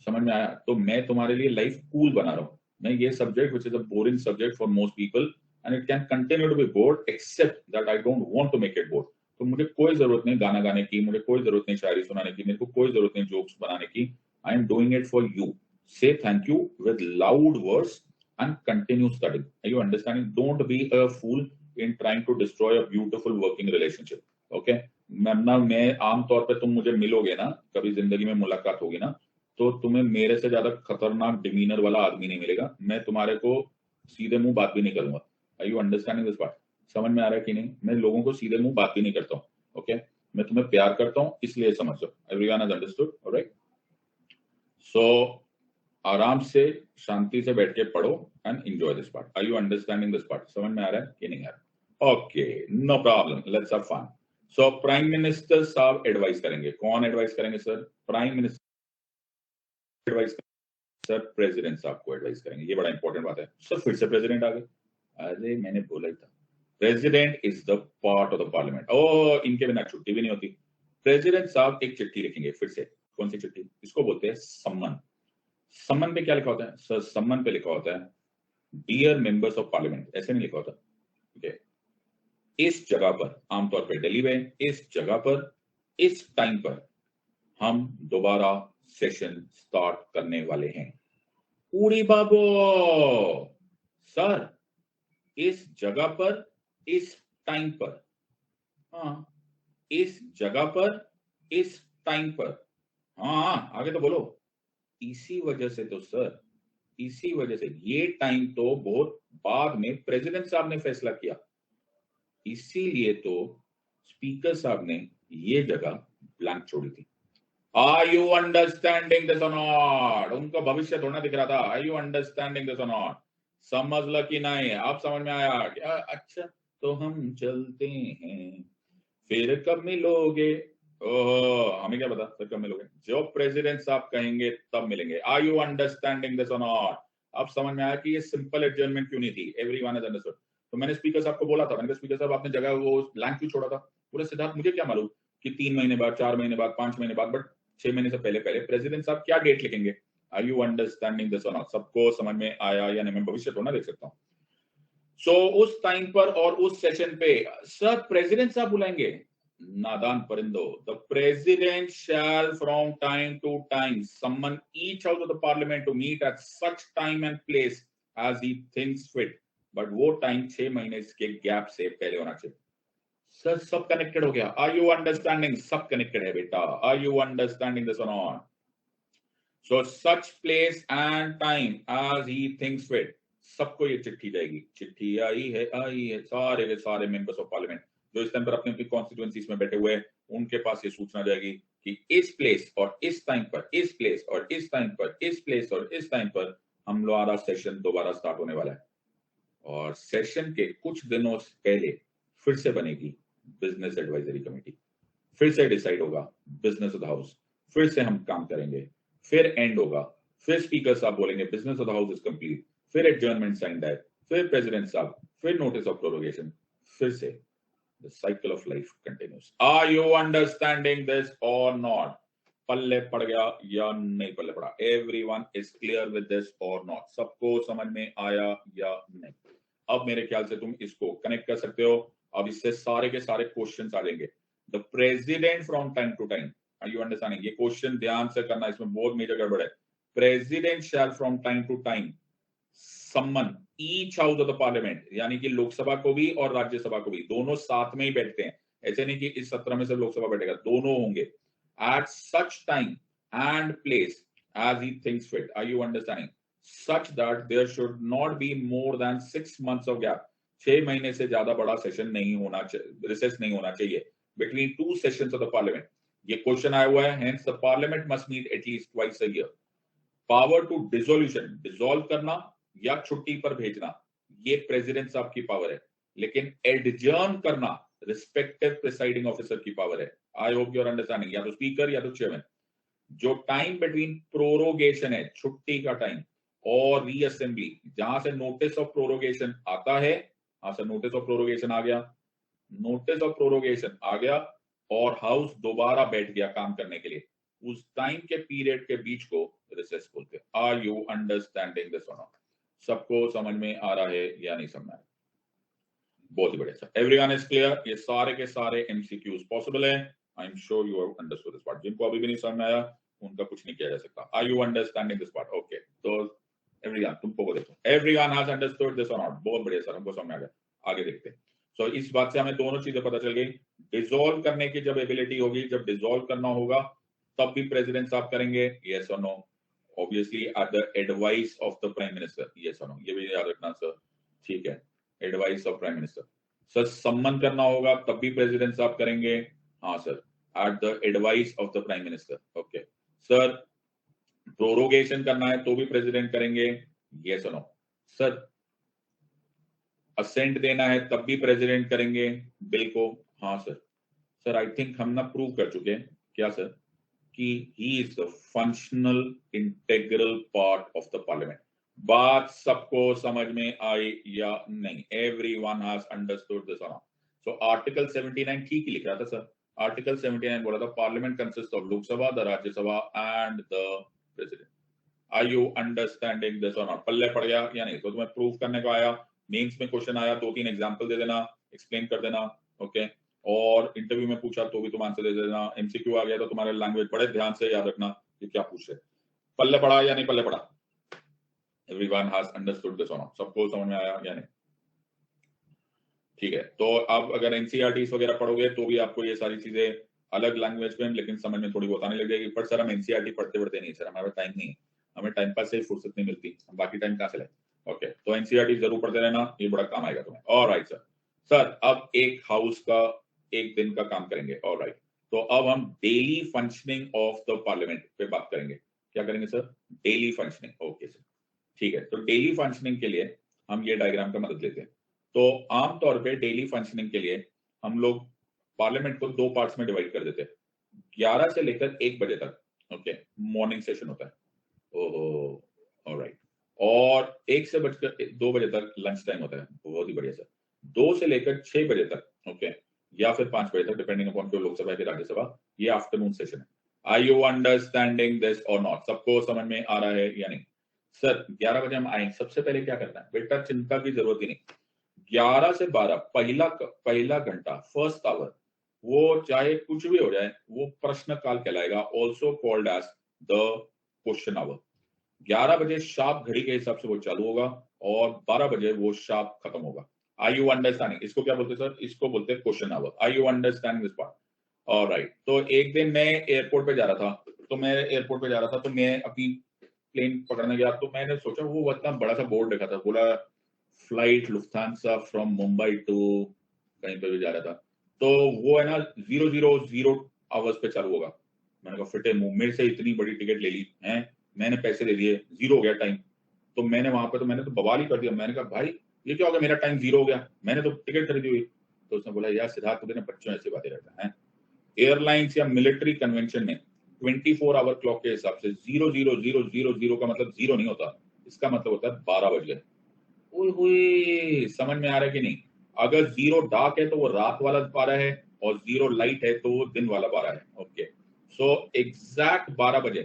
समझ में आया? तो मैं तुम्हारे लिए life cool बना रहा हूँ। मैं ये subject which is a boring subject for most people and it can continue to be bored except that I don't want to make it bored. तो मुझे कोई जरूरत नहीं गाना गाने की, मुझे कोई जरूरत नहीं शायरी सुनाने की, मेरे को कोई जरूरत नहीं जोक्स बनाने की। I am doing it for you. Say thank you with loud words and continue studying. Are you understanding? Don't be a fool in trying to destroy a beautiful working relationship. Okay? मैं आमतौर पे तुम मुझे मिलोगे ना, कभी जिंदगी में मुलाकात होगी ना, तो तुम्हें मेरे से ज्यादा खतरनाक डिमीनर वाला आदमी नहीं मिलेगा। मैं तुम्हारे को सीधे मुंह बात भी नहीं करूंगा। Are you understanding this part? समझ में आ रहा है कि नहीं? मैं लोगों को सीधे मुंह बात भी नहीं करता हूँ। ओके, मैं तुम्हें प्यार करता हूँ, इसलिए समझ लो। Everyone has understood? All right, so आराम से शांति से बैठ के पढ़ो and enjoy this part. Are you understanding this part? समझ में आ रहा है कि नहीं आ रहा? Okay, no problem, let's have fun. So prime minister साहब एडवाइस करेंगे। कौन एडवाइस करेंगे sir? Prime minister advice sir president साहब को एडवाइस करेंगे, ये बड़ा इंपॉर्टेंट बात है। सर फिर से प्रेसिडेंट आ गए, अरे मैंने बोला ही था, president is the part of the parliament. ओ इनके बिना छुट्टी भी नहीं होती। प्रेसिडेंट साहब एक चिट्ठी लिखेंगे, फिर से कौन सी चिट्ठी, इसको बोलते हैं सम्मन। सम्मन पे क्या लिखा होता है सर, सम्मन पे लिखा होता है डियर मेंबर्स ऑफ पार्लियामेंट, ऐसे नहीं लिखा होता, ठीक है। इस जगह पर, आमतौर पे दिल्ली में, इस जगह पर इस टाइम पर हम दोबारा सेशन स्टार्ट करने वाले हैं। उड़ी बाबो सर, इस जगह पर इस टाइम पर, हाँ इस जगह पर इस टाइम पर, हाँ आगे तो बोलो। इसी वजह से तो सर, इसी वजह से ये टाइम तो बहुत बाद में प्रेसिडेंट साहब ने फैसला किया, इसीलिए तो स्पीकर साहब ने ये जगह ब्लैंक छोड़ी थी। आर यू अंडरस्टैंडिंग दिस और नॉट? उनको भविष्य थोड़ा दिख रहा था। आर यू अंडरस्टैंडिंग दिस और नॉट? समझ लो कि नहीं? अब समझ में आया क्या? अच्छा तो हम चलते हैं, फिर कब मिलोगे? ओहो हमें क्या पता फिर कब मिलोगे, जो प्रेसिडेंट साहब कहेंगे तब मिलेंगे। आर यू अंडरस्टैंडिंग दिस और नॉट? अब समझ में आया कि ये सिंपल एडजर्नमेंट क्यों नहीं थी। Everyone has understood. तो मैंने स्पीकर साहब को बोला था, मैंने कहा स्पीकर साहब आपने जगह वो ब्लैंक क्यों छोड़ा था? बोले सिद्धार्थ मुझे क्या मालूम कि 3 महीने बाद, 4 महीने बाद, 5 महीने बाद, बट 6 महीने से पहले पहले प्रेसिडेंट साहब क्या डेट लिखेंगे। आर यू अंडरस्टैंडिंग दिस और नॉट? सबको समझ में आया या नहीं? मैं भविष्य थोड़ा देख सकता हूँ। सो उस टाइम पर और उस सेशन पे सर प्रेसिडेंट साहब बुलाएंगे। नादान परिंदो, the president shall from time to time summon each house of the parliament to meet at such time and place as he thinks fit. But वो टाइम 6 महीने के गैप से पहले होना चाहिए। सर सब कनेक्टेड हो गया। Are you understanding? सब कनेक्टेड है बेटा। आर यू अंडरस्टैंडिंग दिस और not? So such place and time as he thinks fit. सबको ये चिट्ठी जाएगी। चिट्ठी आई है सारे के सारे मेंबर्स ऑफ पार्लियामेंट जो इस टाइम पर अपनी अपनी कॉन्स्टिट्यूएंसीज में बैठे हुए हैं, उनके पास ये सूचना जाएगी कि इस प्लेस और इस टाइम पर, इस प्लेस और इस टाइम पर, इस प्लेस और इस टाइम पर हमारा सेशन दोबारा स्टार्ट होने वाला है। और सेशन के कुछ दिनों से पहले फिर से बनेगी बिजनेस एडवाइजरी कमेटी, फिर से डिसाइड होगा बिजनेस ऑफ द हाउस, फिर से हम काम करेंगे, फिर एंड होगा, फिर स्पीकर साहब बोलेंगे business of the house is complete, फिर एडजर्नमेंट साइंड है, फिर प्रेसिडेंट साहब, फिर नोटिस ऑफ प्रोरोगेशन, फिर से the cycle of life continues. Are you understanding this और नॉट? पल्ले पड़ गया या नहीं पल्ले पड़ा? Everyone is clear with this और नॉट? सबको समझ में आया या नहीं? अब मेरे ख्याल से तुम इसको कनेक्ट कर सकते हो। अब इससे सारे के सारे क्वेश्चंस आ जाएंगे। The president from time to time, are you understanding? ये क्वेश्चन ध्यान से करना, इसमें बहुत मेजर गड़बड़ है। President shall from time to time summon each house of the parliament, यानी कि लोकसभा को भी और राज्यसभा को भी, दोनों साथ में ही बैठते हैं। ऐसे नहीं कि इस सत्र में सिर्फ लोकसभा बैठेगा, दोनों होंगे। At such time and place as he thinks fit, are you understanding? such that there should not be more than 6 months of gap। 6 महीने से ज्यादा बड़ा सेशन नहीं होना चाहिए, रिसेस नहीं होना चाहिए between two sessions of the parliament। ये क्वेश्चन आया हुआ है। hence the parliament must meet at least twice a year। Power to dissolution, dissolve करना या छुट्टी पर भेजना, ये प्रेसिडेंट साहब की पावर है, लेकिन एडजर्न करना रिस्पेक्टिव प्रिसाइडिंग ऑफिसर की पावर है। I hope you are understanding, या तो स्पीकर या तो चेयरमैन। जो टाइम बिटवीन प्रोरोगेशन है, छुट्टी का टाइम, और रीअसेंबली, जहां से नोटिस ऑफ प्रोरोगेशन आता है, हाँ सर नोटिस ऑफ प्रोरोगेशन आ गया, नोटिस ऑफ प्रोरोगेशन आ गया और हाउस दोबारा बैठ गया काम करने के लिए, उस टाइम के पीरियड के बीच को रिसेस बोलते हैं। आर यू अंडरस्टैंडिंग दिस और नॉट? सबको समझ में आ रहा है या नहीं समझ में आ रहा? बहुत ही बढ़िया सर, एवरीवन इज क्लियर? ये सारे के सारे एमसीक्यूज पॉसिबल है। I am sure you have understood this part. जिनको अभी भी नहीं समझ में आया उनका कुछ नहीं किया जा सकता। Are you understanding this part? Okay, तो एवरीवन, तुमको को देखो, एवरीवन हैज अंडरस्टूड दिस और नॉट? बहुत बढ़िया सर, हमको समझ में आ गया। आगे देखते हैं। सो इस बात से हमें दोनों चीजें पता चल गई। डिसॉल्व करने की जब एबिलिटी होगी, जब डिसॉल्व करना होगा, तब भी प्रेसिडेंट साहब करेंगे, यस और no? Obviously at the advice of the prime minister, yes और नो? ये भी याद रखना सर, ठीक है? Advice of prime minister. Sir summon करना होगा तब भी प्रेसिडेंट साहब करेंगे, हाँ sir, at the advice of the prime minister. Okay sir, prorogation करना है तो भी प्रेसिडेंट करेंगे, यस और नो? सर असेंट देना है तब भी प्रेसिडेंट करेंगे बिल को, हाँ सर? सर आई थिंक हम ना प्रूव कर चुके हैं, क्या सर, कि ही is the functional integral part of the parliament. बात सबको समझ में आई या नहीं? एवरीवन हैज अंडरस्टूड दिस और? सो आर्टिकल 79 ठीक ही लिख रहा था सर। आर्टिकल 79 बोला था parliament consist of Lok Sabha, the Rajya Sabha and the president. Are you understanding this और नॉट? पल्ले पड़ गया या नहीं? तो तुम्हें प्रूव करने को आया, मेंस में क्वेश्चन आया, 2-3 एग्जांपल दे देना, एक्सप्लेन कर देना, ओके। और इंटरव्यू में पूछा तो भी तुम आंसर दे देना। एमसीक्यू आ गया तो तुम्हारा लैंग्वेज बड़े ध्यान से याद रखना कि क्या पूछ रहे। पल्ले पड़ा या नहीं पल्ले पड़ा? एवरीवन हैज अंडरस्टूड दिस और नॉट? सबको समझ में आया या नहीं? ठीक है, तो अब अगर एनसीईआरटीज वगैरह पढ़ोगे तो भी आपको ये सारी चीजें अलग लैंग्वेज में लेकिन समझ में थोड़ी बहुत आने लग जाएगी। पर सर हम एनसीईआरटी पढ़ते पढ़ते नहीं सर, हमारा टाइम नहीं है, हमें टाइम पास से फुर्सत नहीं मिलती, हम बाकी टाइम कहाँ से लाए? ओके, तो एनसीईआरटी जरूर पढ़ते रहना, ये बड़ा काम आएगा तुम्हें। Alright sir. सर अब एक हाउस का एक दिन का काम करेंगे। ऑलराइट, तो अब हम daily functioning of the parliament पे बात करेंगे। क्या करेंगे sir? Daily functioning. Okay sir, ठीक है। तो डेली फंक्शनिंग के लिए हम ये डायग्राम का मदद लेते हैं। तो आमतौर पे डेली फंक्शनिंग के लिए हम लोग पार्लियामेंट को 2 पार्ट्स में डिवाइड कर देते हैं। 11 से लेकर 1 बजे तक, ओके, मॉर्निंग सेशन होता है। ओहो, ऑलराइट। और 1 से बजकर 2 बजे तक लंच टाइम होता है। बहुत ही बढ़िया सर। 2 से लेकर 6 बजे तक, ओके, या फिर 5 बजे तक, डिपेंडिंग अपॉन जो लोकसभा की राज्यसभा, ये आफ्टरनून सेशन है। आर यू अंडरस्टैंडिंग दिस और नॉट? सबको समझ में आ रहा है या नहीं? सर 11 बजे हम आएंगे, सबसे पहले क्या करना है बेटा? चिंता की जरूरत ही नहीं। 11 से 12 पहला घंटा, फर्स्ट आवर, वो चाहे कुछ भी हो जाए, वो प्रश्न काल कहलाएगा, also called as the question hour. 11 बजे शार्प घड़ी के हिसाब से वो चालू होगा और 12 बजे वो शार्प खत्म होगा। Are you understanding? इसको क्या बोलते हैं सर? इसको बोलते हैं question hour. Are you understanding this part? Alright. तो एक दिन मैं एयरपोर्ट पे जा रहा था, तो मैं अपनी प्लेन पकड़ने गया, तो मैंने सोचा वो इतना बड़ा सा बोर्ड देखा था, बोला flight Lufthansa from Mumbai to कहीं पे भी जा रहा था, तो वो है ना 000 आवर्स पे चालू होगा। मैंने कहा फिटे मुंह, मेरे से इतनी बड़ी टिकट ले ली है, मैंने पैसे दे दिए, जीरो हो गया टाइम। तो मैंने वहां पे मैंने तो बवाल ही कर दिया। मैंने कहा भाई ये क्या हो गया, मेरा टाइम जीरो हो गया, मैंने तो टिकट खरीदी हुई। तो उसने बोला यार सिद्धार्थ, तो बच्चों ऐसी बातें करता है। एयरलाइंस या मिलिट्री कन्वेंशन में 24 आवर क्लॉक के हिसाब से 0000 का मतलब जीरो नहीं होता, इसका मतलब होता है 12 बज गए। हुई समझ में आ रहा है कि नहीं? अगर जीरो डार्क है तो वो रात वाला 12 है, और जीरो लाइट है तो वो दिन वाला 12 है। ओके, सो एग्जैक्ट 12 बजे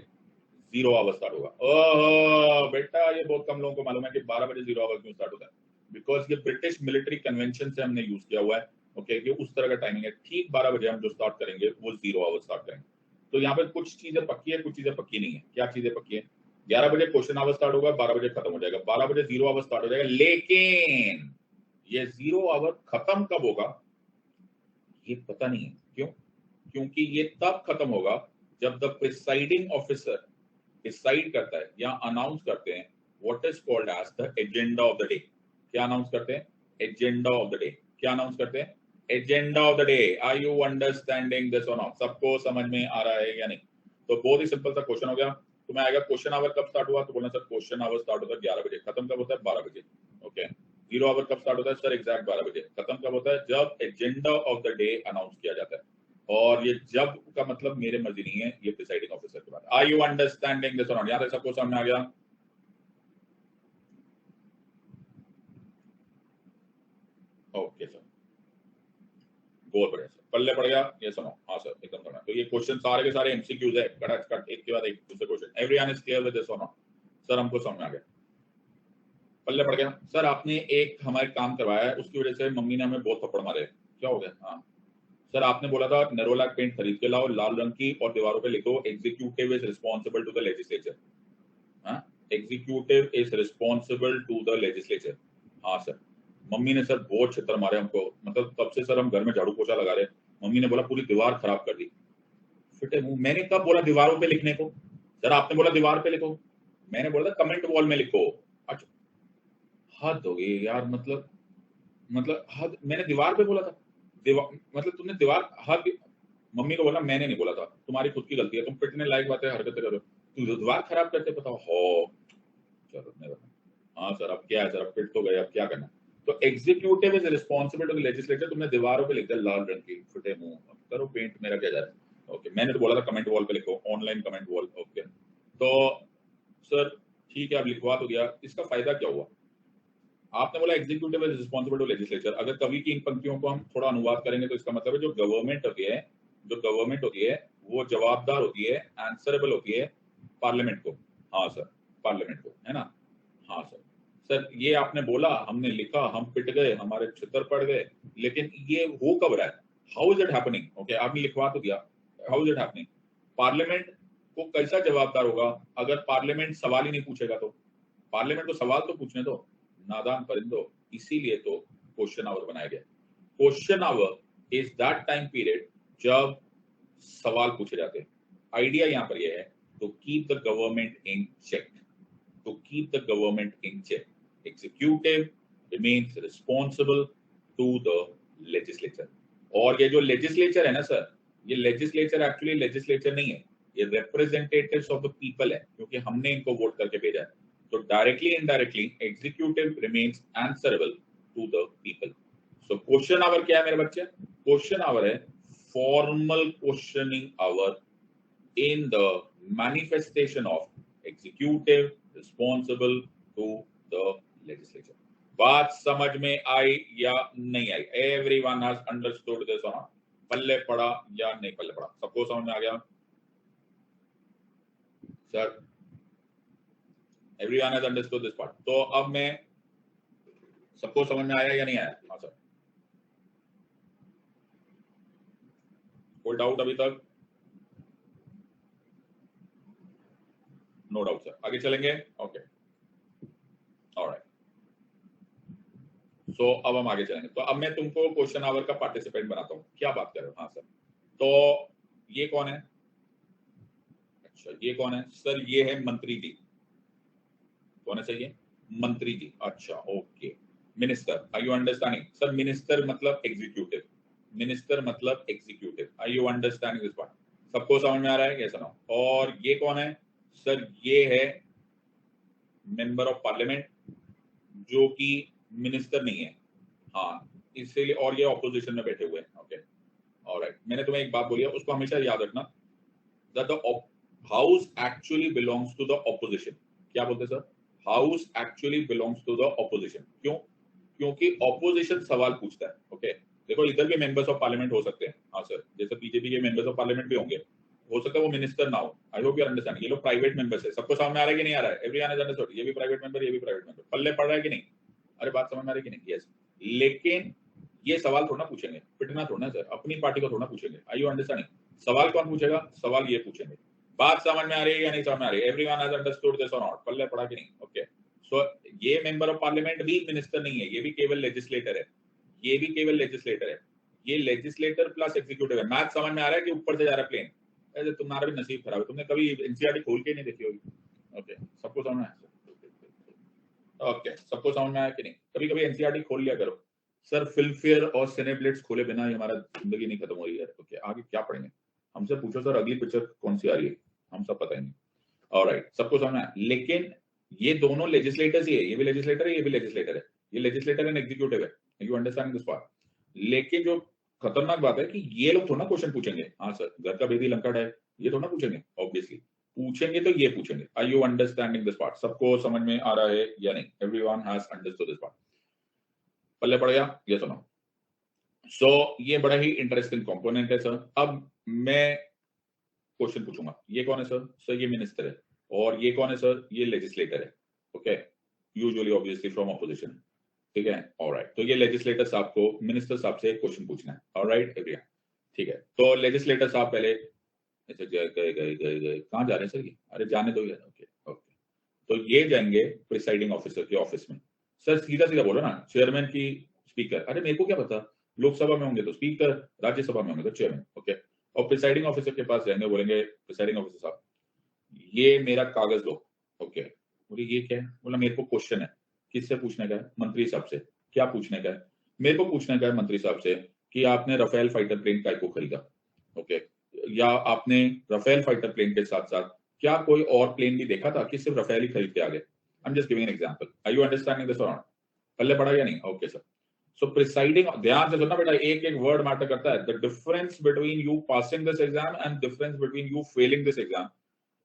जीरो आवर स्टार्ट होगा। ओह बेटा, ये बहुत कम लोगों को मालूम है कि 12 बजे जीरो आवर क्यों स्टार्ट होता है। बिकॉज ये ब्रिटिश मिलिट्री कन्वेंशन से हमने यूज किया हुआ है। ओके, कि उस तरह का टाइमिंग है। ठीक 12 बजे हम जो स्टार्ट करेंगे वो जीरो आवर स्टार्ट करेंगे। तो यहाँ पे कुछ चीजें पक्की है, कुछ चीजें पक्की नहीं है। क्या चीजें पक्की है? 11 बजे क्वेश्चन आवर स्टार्ट होगा, 12 बजे खत्म हो जाएगा, 12 बजे जीरो आवर स्टार्ट हो जाएगा। लेकिन ये जीरो आवर खत्म कब होगा ये पता नहीं है। क्यों? क्योंकि ये तब खत्म होगा जब द प्रिसाइडिंग ऑफिसर डिसाइड करता है या अनाउंस करते हैं what is called as the agenda of the day. क्या अनाउंस करते हैं? Agenda of the day. क्या अनाउंस करते हैं? Agenda of the day. Are you understanding this और नॉट? सबको समझ में आ रहा है या नहीं? तो बहुत ही सिंपल सा क्वेश्चन हो गया। तुम्हें आएगा क्वेश्चन आवर कब स्टार्ट हुआ, तो बोलना सर क्वेश्चन आवर स्टार्ट होता है 11 बजे, खत्म कब होता है? 12 बजे। ओके, जीरो आवर कब स्टार्ट होता है? सर एग्जैक्ट 12 बजे। खत्म कब होता है? जब agenda of the day announce किया जाता है। और ये जब का मतलब मेरे मर्जी नहीं है, ये प्रिसाइडिंग ऑफिसर की बात है। आर यू अंडरस्टैंडिंग दिस और नॉट? यहां तक सबको समझ में आ गया? ओके सर, बहुत बढ़िया सर, पल्ले पड़ गया ये सुनो। हाँ सर एकदम बढ़िया। तो ये क्वेश्चन सारे के सारे एमसीक्यूज है, कट कट एक के बाद एक दूसरे question. Everyone is clear with this और नॉट? सर हमको समझ में आ गया, पल्ले पड़ गया। सर आपने एक हमारे काम करवाया है, उसकी वजह से मम्मी ने हमें बहुत थप्पड़ मारे, क्या हो गया? हाँ सर, आपने बोला था नेरोलैक पेंट खरीद के लाओ लाल रंग की, और दीवारों पे लिखो executive is responsible to the legislature. हाँ, executive is responsible to the legislature. हाँ सर। मम्मी ने सर बहुत छितर मारे हमको, मतलब तब से सर हम घर में झाड़ू पोछा लगा रहे। मम्मी ने बोला पूरी दीवार खराब कर दी। फिटे मुंह, मैंने कब बोला दीवारों पे लिखने को? सर आपने बोला दीवार पे लिखो, मैंने बोला था कमेंट वॉल में लिखो। अच्छा, हद हो गई यार, मतलब हद, मैंने दीवार पे बोला था। दीवार मतलब तुमने दीवार, हद। मम्मी को बोला मैंने नहीं बोला था, तुम्हारी खुद की गलती है, तुम पिटने लायक बातें हरकतें करो, तू दीवार खराब करते बताओ हो। चलो नहीं बता। हाँ सर, अब क्या है सर, अब पिट तो गए, अब क्या करना? तो executive is responsible to the legislature, तुमने दीवारों पे लिख दिया लाल रंग की, फटे मुंह, अब करो पेंट, मेरा क्या जा रहा है? ओके मैंने तो बोला था कमेंट वॉल पे लिखो, ऑनलाइन कमेंट वॉल। ओके तो सर ठीक है, अब लिखवा तो दिया, इसका फायदा क्या हुआ? आपने बोला executive is responsible to legislature. अगर कवि की इन पंक्तियों को हम थोड़ा अनुवाद करेंगे तो इसका मतलब है जो गवर्नमेंट होती है वो जवाबदार होती है, आंसरेबल होती है पार्लियामेंट को। हाँ सर, पार्लियामेंट को, है ना? हाँ सर। सर ये आपने बोला, हमने लिखा, हम पिट गए, हमारे छितर पड़ गए, लेकिन ये हो कब रहा है? How is it happening? Okay आपने लिखवा तो दिया, how is it happening? Parliament को कैसा जवाबदार होगा अगर पार्लियामेंट सवाल ही नहीं पूछेगा? तो पार्लियामेंट को सवाल तो पूछने दो, नादान परिंदो। इसीलिए तो क्वेश्चन आवर बनाया गया। Question our is that time period जब सवाल पूछे जाते हैं। आइडिया यहाँ पर यह है to keep the government in check, to keep the government in check. Executive remains responsible to the legislature. और ये जो लेजिस्लेचर है ना सर, ये लेजिस्लेचर एक्चुअली लेजिस्लेचर नहीं है, ये रिप्रेजेंटेटिव्स ऑफ द पीपल है, क्योंकि हमने इनको वोट करके भेजा है। तो directly indirectly executive remains answerable to the people. So question hour क्या है मेरे बच्चे? क्वेश्चन आवर है formal questioning hour in the manifestation of executive responsible to the legislature. बात समझ में आई या नहीं आई? Everyone has understood this or not? पल्ले पड़ा या नहीं पल्ले पड़ा? सबको समझ में आ गया sir? Everyone has understood this part. तो अब मैं, सबको समझ में आया या नहीं आया? हाँ सर, कोई डाउट अभी तक? नो डाउट सर, आगे चलेंगे। ओके ऑलराइट, सो अब हम आगे चलेंगे। तो अब मैं तुमको क्वेश्चन आवर का पार्टिसिपेंट बनाता हूँ। क्या बात कर रहे हो? हाँ सर, तो ये कौन है? अच्छा ये कौन है सर? ये है मंत्री जी। कौन है सर? ये मंत्री जी। अच्छा okay, minister, are you understanding? Sir minister मतलब एग्जीक्यूटिव, मिनिस्टर मतलब executive. Are you understanding this part? सबको समझ में आ रहा है? कैसा ना? और ये कौन है सर? ये है मेंबर ऑफ पार्लियामेंट, जो कि मिनिस्टर नहीं है। हाँ इसीलिए, और ये ऑपोजिशन में बैठे हुए हैं। ओके ऑलराइट, मैंने तुम्हें एक बात बोली है, उसको हमेशा याद रखना, that the house actually belongs to the opposition. क्या बोलते sir? House actually belongs to the opposition. क्यों? क्योंकि ऑपोजिशन सवाल पूछता है। ओके देखो, इधर भी मेंबर्स ऑफ पार्लियामेंट हो सकते हैं। हाँ सर, जैसे बीजेपी के मेंबर्स ऑफ पार्लियामेंट भी होंगे, हो सकता है वो मिनिस्टर ना हो। आई होप यू अंडरस्टैंड। ये लोग प्राइवेट मेंबर्स है। सबको समझ में आ रहा है कि नहीं आ रहा है? Everyone is understood. ये भी प्राइवेट मेंबर, ये भी प्राइवेट मेंबर। पल्ले पड़ रहा है कि नहीं? अरे बात समझ में आ रही है कि नहीं? यस। लेकिन ये सवाल थोड़ा पूछेंगे, पिटना थोड़ा सर, अपनी पार्टी को थोड़ा पूछेंगे। आई यू अंडरस्टैंडिंग? सवाल कौन पूछेगा? सवाल ये पूछेंगे। बात समझ में आ रही है या नहीं समझ में आ रही है? एवरीवन हैज अंडरस्टूड दिस और नॉट? पल्ले पड़ा कि नहीं? ओके सो ये मेंबर ऑफ पार्लियामेंट भी मिनिस्टर नहीं है, ये भी केवल लेजिस्लेटर है। ये भी केवल लेजिस्लेटर है। ये लेजिस्लेटर प्लस एग्जीक्यूटिव है। मैथ समझ में आ रहा है कि ऊपर से जा रहा है प्लेन? ऐसे तुम्हारा भी नसीब खराब है, तुमने कभी एनसीईआरटी खोल के नहीं देखी होगी। ओके सबको समझ में आया? ओके सबको समझ में आया कि नहीं? कभी कभी एनसीईआरटी खोल लिया करो सर। फिल्मफेयर और सिनेब्लिट्स खोले बिना ही हमारा जिंदगी नहीं खत्म हो रही है। ओके आगे क्या पढ़ेंगे? हमसे पूछो सर अगली पिक्चर कौन सी आ रही है, हम सब पता ही नहीं। ऑलराइट सबको समझ में आया? लेकिन ये दोनों लेजिस्लेटर्स ही है, ये भी लेजिस्लेटर है, ये भी लेजिस्लेटर है। ये लेजिस्लेटर एंड एग्जीक्यूटिव है। You understand this part? लेकिन जो खतरनाक बात है कि ये लोग थोड़ा क्वेश्चन पूछेंगे। हाँ सर, घर का भेदी लंका है, ये थोड़ा पूछेंगे। ऑब्वियसली पूछेंगे तो ये पूछेंगे। Are you understanding this part? सबको समझ में आ रहा है या नहीं? Everyone has understood this part? पल्ले पड़ गया? ये सुनो। सो ये बड़ा ही इंटरेस्टिंग कंपोनेंट है सर। अब मैं क्वेश्चन पूछूंगा, ये कौन है सर? सर ये मिनिस्टर है। और ये कौन है सर? ये लेजिस्लेटर है। Okay usually obviously from opposition. ठीक है ऑलराइट, तो ये लेजिस्लेटर साहब को मिनिस्टर साहब से एक क्वेश्चन पूछना है। ऑलराइट एवरीवन ठीक है। तो लेजिस्लेटर साहब पहले ऐसे गए गए गए गए गए, कहाँ जा रहे हैं सर ये? अरे जाने दो यार। ओके ओके, तो ये जाएंगे प्रिसाइडिंग ऑफिसर के ऑफिस में। सर सीधा सीधा बोलो ना, चेयरमैन की स्पीकर। अरे मेरे को क्या पता, लोकसभा में होंगे तो स्पीकर, राज्यसभा में होंगे तो चेयरमैन। ओके और प्रिसाइडिंग ऑफिसर के पास जाएंगे, बोलेंगे प्रिसाइडिंग ऑफिसर साहब ये मेरा कागज दो। ओके बोले ये क्या है? बोला मेरे को क्वेश्चन है। किससे पूछने का है? मंत्री साहब से। क्या पूछने का है? मेरे को पूछने का है मंत्री साहब से कि आपने राफेल फाइटर प्लेन काय को खरीदा? ओके, या आपने राफेल फाइटर प्लेन के साथ साथ क्या कोई और प्लेन भी देखा था कि सिर्फ राफेल ही खरीद के आ गए? I am just giving an example. Are you understanding this और नॉट? पल्ले पड़ा या नहीं? Okay sir. सो प्रिसाइडिंग, ध्यान से सुनना बेटा, एक एक वर्ड मैटर करता है. The difference between you passing this exam and difference between you failing this exam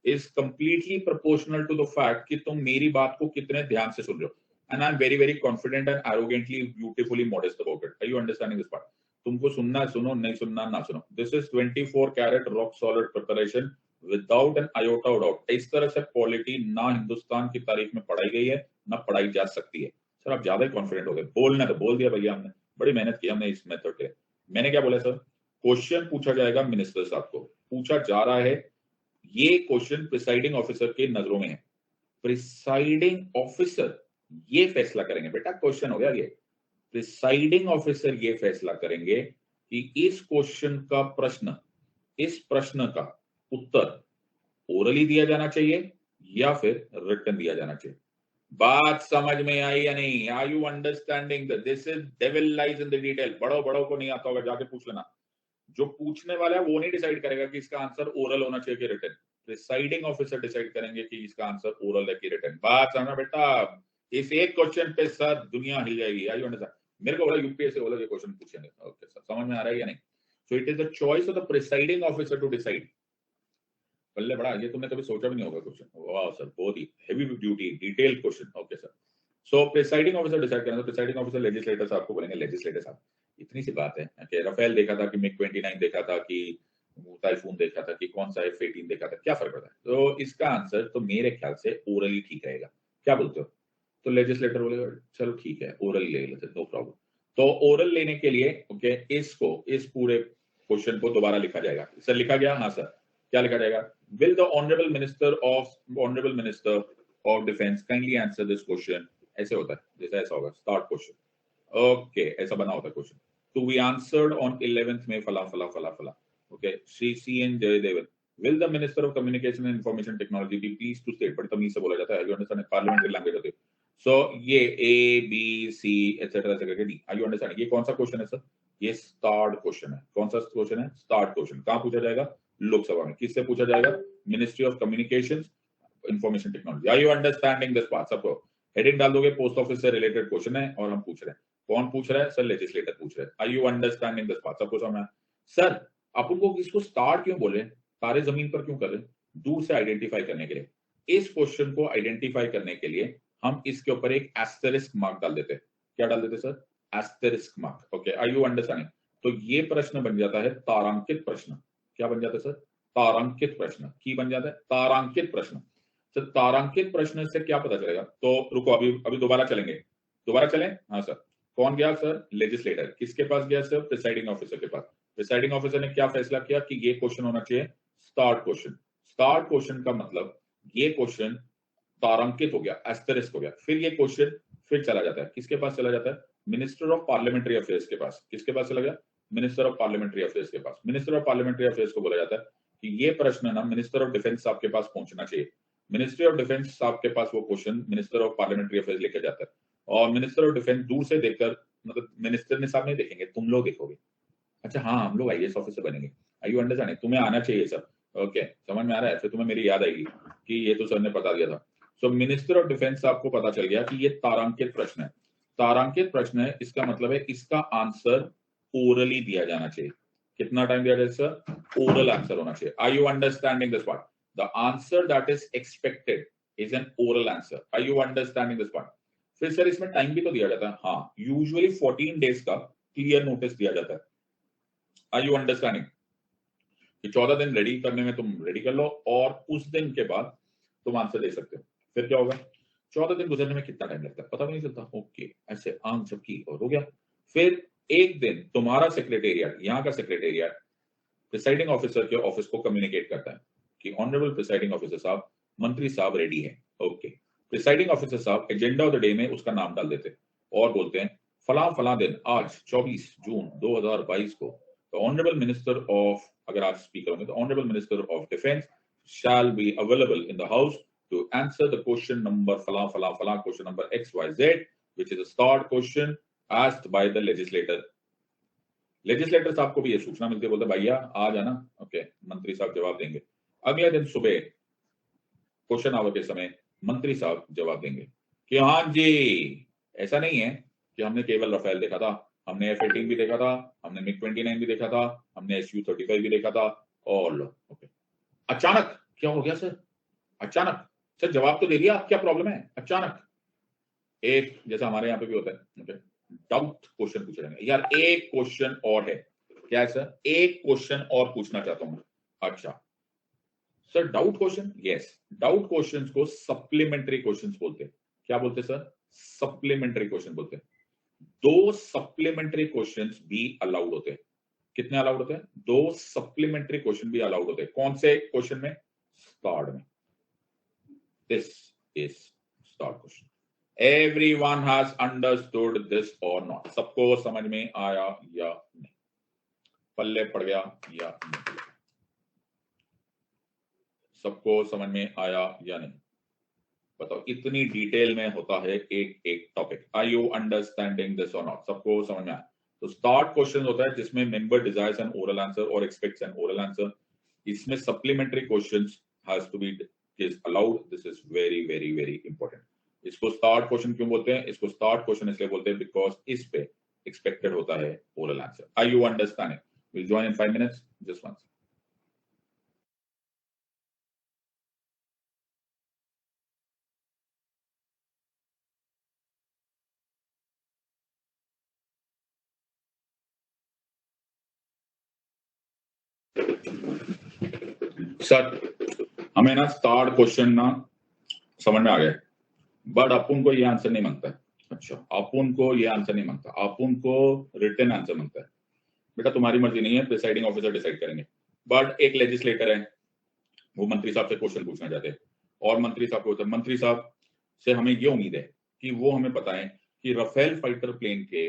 is completely proportional to the fact कि तुम मेरी बात को कितने ध्यान से सुन रहे हो. And I'm very very confident and arrogantly beautifully modest about it. Are you understanding this part? तुमको सुनना है सुनो, नहीं सुनना ना सुनो. This is 24 carat rock solid preparation without an iota of doubt. इस तरह से पॉलिटी ना हिंदुस्तान की तारीख में पढ़ाई गई है ना पढ़ाई जा सकती है. सर आप ज्यादा ही कॉन्फिडेंट हो गए. बोलना तो बोल दिया भैया, हमने बड़ी मेहनत की हमने इस मेथड पे. मैंने क्या बोला सर? क्वेश्चन पूछा जाएगा मिनिस्टर साहब को, पूछा जा रहा है. ये क्वेश्चन प्रिसाइडिंग ऑफिसर के नजरों में है. प्रिसाइडिंग ऑफिसर ये फैसला करेंगे बेटा, क्वेश्चन हो गया ये. प्रिसाइडिंग ऑफिसर ये फैसला करेंगे कि इस क्वेश्चन का प्रश्न, इस प्रश्न का उत्तर ओरली दिया जाना चाहिए या फिर रिटन दिया जाना चाहिए. बात समझ में आई या नहीं? Are you understanding that this is devil lies in the detail. बड़ों को नहीं आता होगा, जाके पूछ लेना. जो पूछने वाला है वो नहीं डिसाइड करेगा कि इसका आंसर ओरल होना चाहिए कि रिटन. प्रिसाइडिंग ऑफिसर डिसाइड करेंगे कि इसका आंसर ओरल है कि रिटन. बात समझना बेटा, इस एक क्वेश्चन पे सर दुनिया हिल जाएगी. I understand? मेरे को बोला यूपीएससी वाला ये क्वेश्चन पूछेंगे. ओके सर, समझ में आ रहा है या नहीं? So it is the choice of the presiding officer to decide. बल्ले बड़ा, ये तुमने कभी सोचा भी नहीं होगा क्वेश्चन. वाह सर, बहुत ही heavy duty detail question. Okay sir, so presiding officer decide करना. प्रिसाइडिंग ऑफिसर लेजिस्लेटर साहब को बोलेंगे. लेजिस्लेटर साहब, इतनी सी बात है कि राफेल देखा था कि मिग 29 देखा था कि टाइफून देखा था कि कौन सा F-18 देखा था, क्या फर्क पड़ता है? तो इसका आंसर तो मेरे ख्याल से ओरली ठीक रहेगा. क्या बोलते हो? तो लेजिस्लेटर बोलेगा चलो ठीक है ओरल ले लेते, नो प्रॉब्लम. तो ओरल लेने के लिए ओके, इसको, इस पूरे क्वेश्चन को दोबारा लिखा जाएगा. सर लिखा गया? हाँ सर. क्या लिखा जाएगा? Will the honourable minister of defence kindly answer this question. ऐसे होता है, जैसे ऐसा होगा स्टार्ट क्वेश्चन. ओके, ऐसा बना होता है question. To be answered on 11th May फला फला फला फला. Okay, Shri C.N. Jayadevan. Will the Minister of Communication and Information Technology be pleased to state? बड़ी तमीज से बोला जाता है. You understand? Parliamentary language होती है. So ये A, B, C, etc. etc. D. Are you understand? ये कौन सा क्वेश्चन है सर? ये स्टार्ट क्वेश्चन है. कौन सा क्वेश्चन है? Starred question. कहाँ पूछा जाएगा? लोकसभा में. किससे पूछा जाएगा? Ministry of communication information technology. Are you understanding this part? सबको हेडिंग डाल दोगे, पोस्ट ऑफिस से रिलेटेड क्वेश्चन है और हम पूछ रहे हैं. कौन पूछ रहा है? सर लेजिस्लेटर पूछ रहे हैं. Are you understanding this part? सबको समझ में? सर अपन को इसको स्टार्ट क्यों बोले, तारे जमीन पर क्यों कर रहे? दूर से आइडेंटिफाई करने के लिए. इस क्वेश्चन को आइडेंटिफाई करने के लिए हम इसके ऊपर एक एस्टेरिस्क मार्क डाल देते हैं. क्या डाल देते sir? Asterisk mark. Okay, are you understanding? तो ये प्रश्न बन जाता है तारांकित प्रश्न. क्या बन जाता है सर? तारांकित प्रश्न. की बन जाता है तारांकित प्रश्न. सर तारांकित प्रश्न से क्या पता चलेगा? तो रुको, अभी दोबारा चलेंगे. दोबारा चलें? हाँ सर. कौन गया सर? लेजिस्लेटर. किसके पास गया सर? प्रिसाइडिंग ऑफिसर के पास. प्रिसाइडिंग ऑफिसर ने क्या फैसला किया कि ये क्वेश्चन होना चाहिए स्टार्ट क्वेश्चन. स्टार्ट क्वेश्चन का मतलब ये क्वेश्चन तारांकित हो गया, एस्टेरिस्क हो गया. फिर ये क्वेश्चन फिर चला जाता है. किसके पास चला जाता है? मिनिस्टर ऑफ पार्लियामेंट्री अफेयर्स के पास. किसके पास चला गया? मिनिस्टर ऑफ पार्लियामेंट्री अफेयर्स के पास. मिनिस्टर ऑफ पार्लियामेंट्री अफेयर्स को बोला जाता है कि ये प्रश्न ना मिनिस्टर ऑफ डिफेंस साहब के पास पहुंचना चाहिए. मिनिस्ट्री ऑफ डिफेंस साहब के पास वो question minister of parliamentary affairs लेके जाता है. और मिनिस्टर ऑफ डिफेंस दूर से देखकर, मतलब मिनिस्टर ने साहब नहीं देखेंगे, तुम लोग देखोगे. अच्छा हाँ, हम लोग आईएएस ऑफिसर बनेंगे. Are you understanding? तुम्हें आना चाहिए सर. ओके, समझ में आ रहा है? फिर तुम्हें मेरी याद आएगी कि ये तो सर ने बता दिया था. सो मिनिस्टर ऑफ डिफेंस साहब को पता चल गया कि ये तारांकित प्रश्न है. तारांकित प्रश्न है, इसका मतलब है इसका आंसर ओरली दिया जाना चाहिए. कितना टाइम दिया जाए सर? ओरल आंसर होना चाहिए. Are you understanding this part? The answer that is expected is an oral answer. Are you understanding this part? फिर सर इसमें टाइम भी तो दिया जाता है. हाँ, यूजुअली 14 डेज का क्लियर नोटिस दिया जाता है. Are you understanding? कि 14 दिन रेडी करने में तुम रेडी कर लो और उस दिन के बाद तुम आंसर दे सकते हो. फिर क्या होगा? 14 दिन गुजरने में कितना टाइम लगता है पता भी नहीं चलता. ओके, ऐसे आंसर की और हो गया. फिर एक दिन तुम्हारा सेक्रेटेरिएट, यहाँ का सेक्रेटेरिएट प्रिसाइडिंग ऑफिसर के ऑफिस को कम्युनिकेट करता है कि ऑनरेबल प्रिसाइडिंग ऑफिसर साहब, मंत्री साहब रेडी है. ओके, प्रिसाइडिंग ऑफिसर साहब एजेंडा ऑफ द डे में उसका नाम डाल देते और बोलते हैं फला फला दिन आज 24 जून 2022 को द ऑनरेबल मिनिस्टर ऑफ, अगर आप स्पीकर होंगे तो honourable minister of defence shall be available in the house to answer the question number फला फला फला, question number XYZ which is a starred question asked by the legislator. Legislator साहब को भी ये सूचना मिलती है, बोलते भैया आ जाना. ओके, मंत्री साहब जवाब देंगे. अगले दिन सुबह क्वेश्चन आवर के समय मंत्री साहब जवाब देंगे कि हाँ जी, ऐसा नहीं है कि हमने केवल राफेल देखा था, हमने F-18 भी देखा था, हमने MiG-29 भी देखा था, हमने Su-35 भी देखा था और ओके। अचानक क्या हो गया सर? अचानक सर जवाब तो दे दिया, क्या प्रॉब्लम है? अचानक एक जैसा हमारे यहाँ पे भी होता है, ओके, डाउट क्वेश्चन पूछे जाएंगे। यार एक क्वेश्चन और है, क्या है सर? एक क्वेश्चन और पूछना चाहता हूँ। अच्छा sir doubt question, yes, doubt questions को सप्लीमेंट्री क्वेश्चंस बोलते हैं। क्या बोलते हैं सर? सप्लीमेंट्री क्वेश्चन बोलते हैं। दो सप्लीमेंट्री क्वेश्चंस भी अलाउड होते हैं। कितने अलाउड होते हैं? दो सप्लीमेंट्री क्वेश्चन भी अलाउड होते हैं। कौन से क्वेश्चन में? स्टार्ट में। This is start question. Everyone has understood this और नॉट? सबको समझ में आया या नहीं? पल्ले पड़ गया या नहीं? सबको समझ में आया या नहीं? बताओ, इतनी डिटेल में होता है एक एक topic. Are you understanding this और नॉट? सबको समझ में आया? तो स्टार्ट क्वेश्चन होता है जिसमें member desires an oral answer और एक्सपेक्ट्स एन ओरल आंसर। इसमें supplementary questions has to be is allowed. This is very very very important. इसको स्टार्ट क्वेश्चन क्यों बोलते हैं? इसको स्टार्ट क्वेश्चन इसलिए बोलते हैं बिकॉज इस पे एक्सपेक्टेड होता है oral answer. Are you understanding? Will join in 5 minutes, just once. सर हमें ना स्टार्ट क्वेश्चन ना समझ में आ गया, बट अपन को ये आंसर नहीं मांगता है। अच्छा, अपन को ये आंसर नहीं मांगता, अपन को रिटन आंसर मांगता है। बेटा तुम्हारी मर्जी नहीं है, प्रिसाइडिंग ऑफिसर डिसाइड करेंगे। बट एक लेजिस्लेटर है, वो मंत्री साहब से क्वेश्चन पूछना चाहते हैं और मंत्री साहब को, मंत्री साहब से हमें ये उम्मीद है कि वो हमें बताएं कि राफेल फाइटर प्लेन के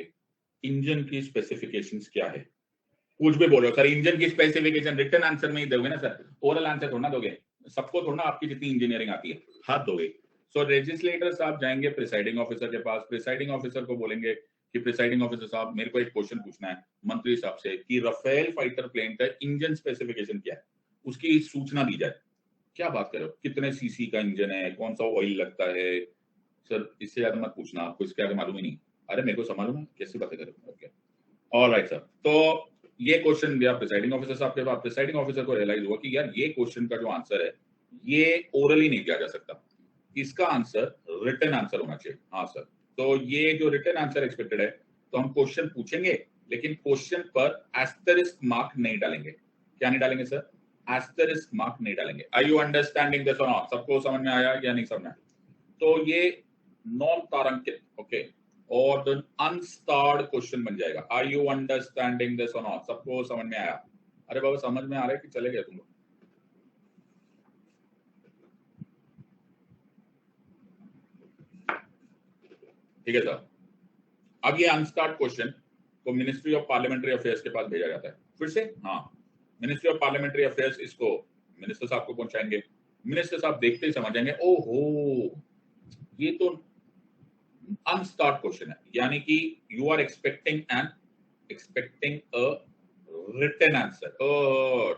इंजन की स्पेसिफिकेशंस क्या है। कुछ भी बोलो सर, इंजन की स्पेसिफिकेशन रिटन आंसर में ही दोगे ना सर, ओरल आंसर थोड़ा ना दोगे। सबको थोड़ा ना आपकी जितनी इंजीनियरिंग आती है हाथ दोगे। सो लेजिस्लेटर साहब जाएंगे प्रिसाइडिंग ऑफिसर के पास, प्रिसाइडिंग ऑफिसर को बोलेंगे कि प्रिसाइडिंग ऑफिसर साहब मेरे को एक क्वेश्चन पूछना है मंत्री साहब से कि राफेल फाइटर प्लेन का इंजन स्पेसिफिकेशन क्या है, उसकी सूचना दी जाए। क्या बात कर रहे हो? कितने सीसी का इंजन है, कौन सा ऑयल लगता है? सर इससे ज्यादा मत पूछना, आपको इसके आगे मालूम ही नहीं। अरे मेरे को सब मालूम है, कैसी बातें कर रहे हो? Okay, alright sir. तो ये क्वेश्चन गया प्रिसाइडिंग ऑफिसर साहब के पास। प्रिसाइडिंग ऑफिसर को रियलाइज हुआ कि यार ये क्वेश्चन का जो आंसर है ये ओरली नहीं दिया जा सकता, इसका आंसर रिटन आंसर होना चाहिए। हाँ सर, तो ये जो रिटन आंसर एक्सपेक्टेड है, तो हम क्वेश्चन पूछेंगे लेकिन क्वेश्चन पर एस्टरिस्क मार्क नहीं डालेंगे। क्या नहीं डालेंगे सर? एस्टरिस्क मार्क नहीं डालेंगे। आर यू अंडरस्टैंडिंग दिस और नॉट? सबको समझ में आया या नहीं समझ में आया? तो ये नॉन तारांकित, ओके, और द अनस्टार्ड क्वेश्चन बन जाएगा। आर यू अंडरस्टैंडिंग दिस और नॉट? सबको समझ में आया? अरे बाबा समझ में आ रहा है कि चले गए तुम लोग? ठीक है सर। अब ये अनस्टार्ड क्वेश्चन को मिनिस्ट्री ऑफ पार्लियामेंट्री अफेयर्स के पास भेजा जाता है। फिर से हाँ, मिनिस्ट्री ऑफ पार्लियामेंट्री अफेयर्स इसको मिनिस्टर साहब को पहुंचाएंगे। मिनिस्टर साहब देखते ही समझ जाएंगे, ओहो ये तो अनस्टार्ट क्वेश्चन है, यानी कि you are expecting a written answer.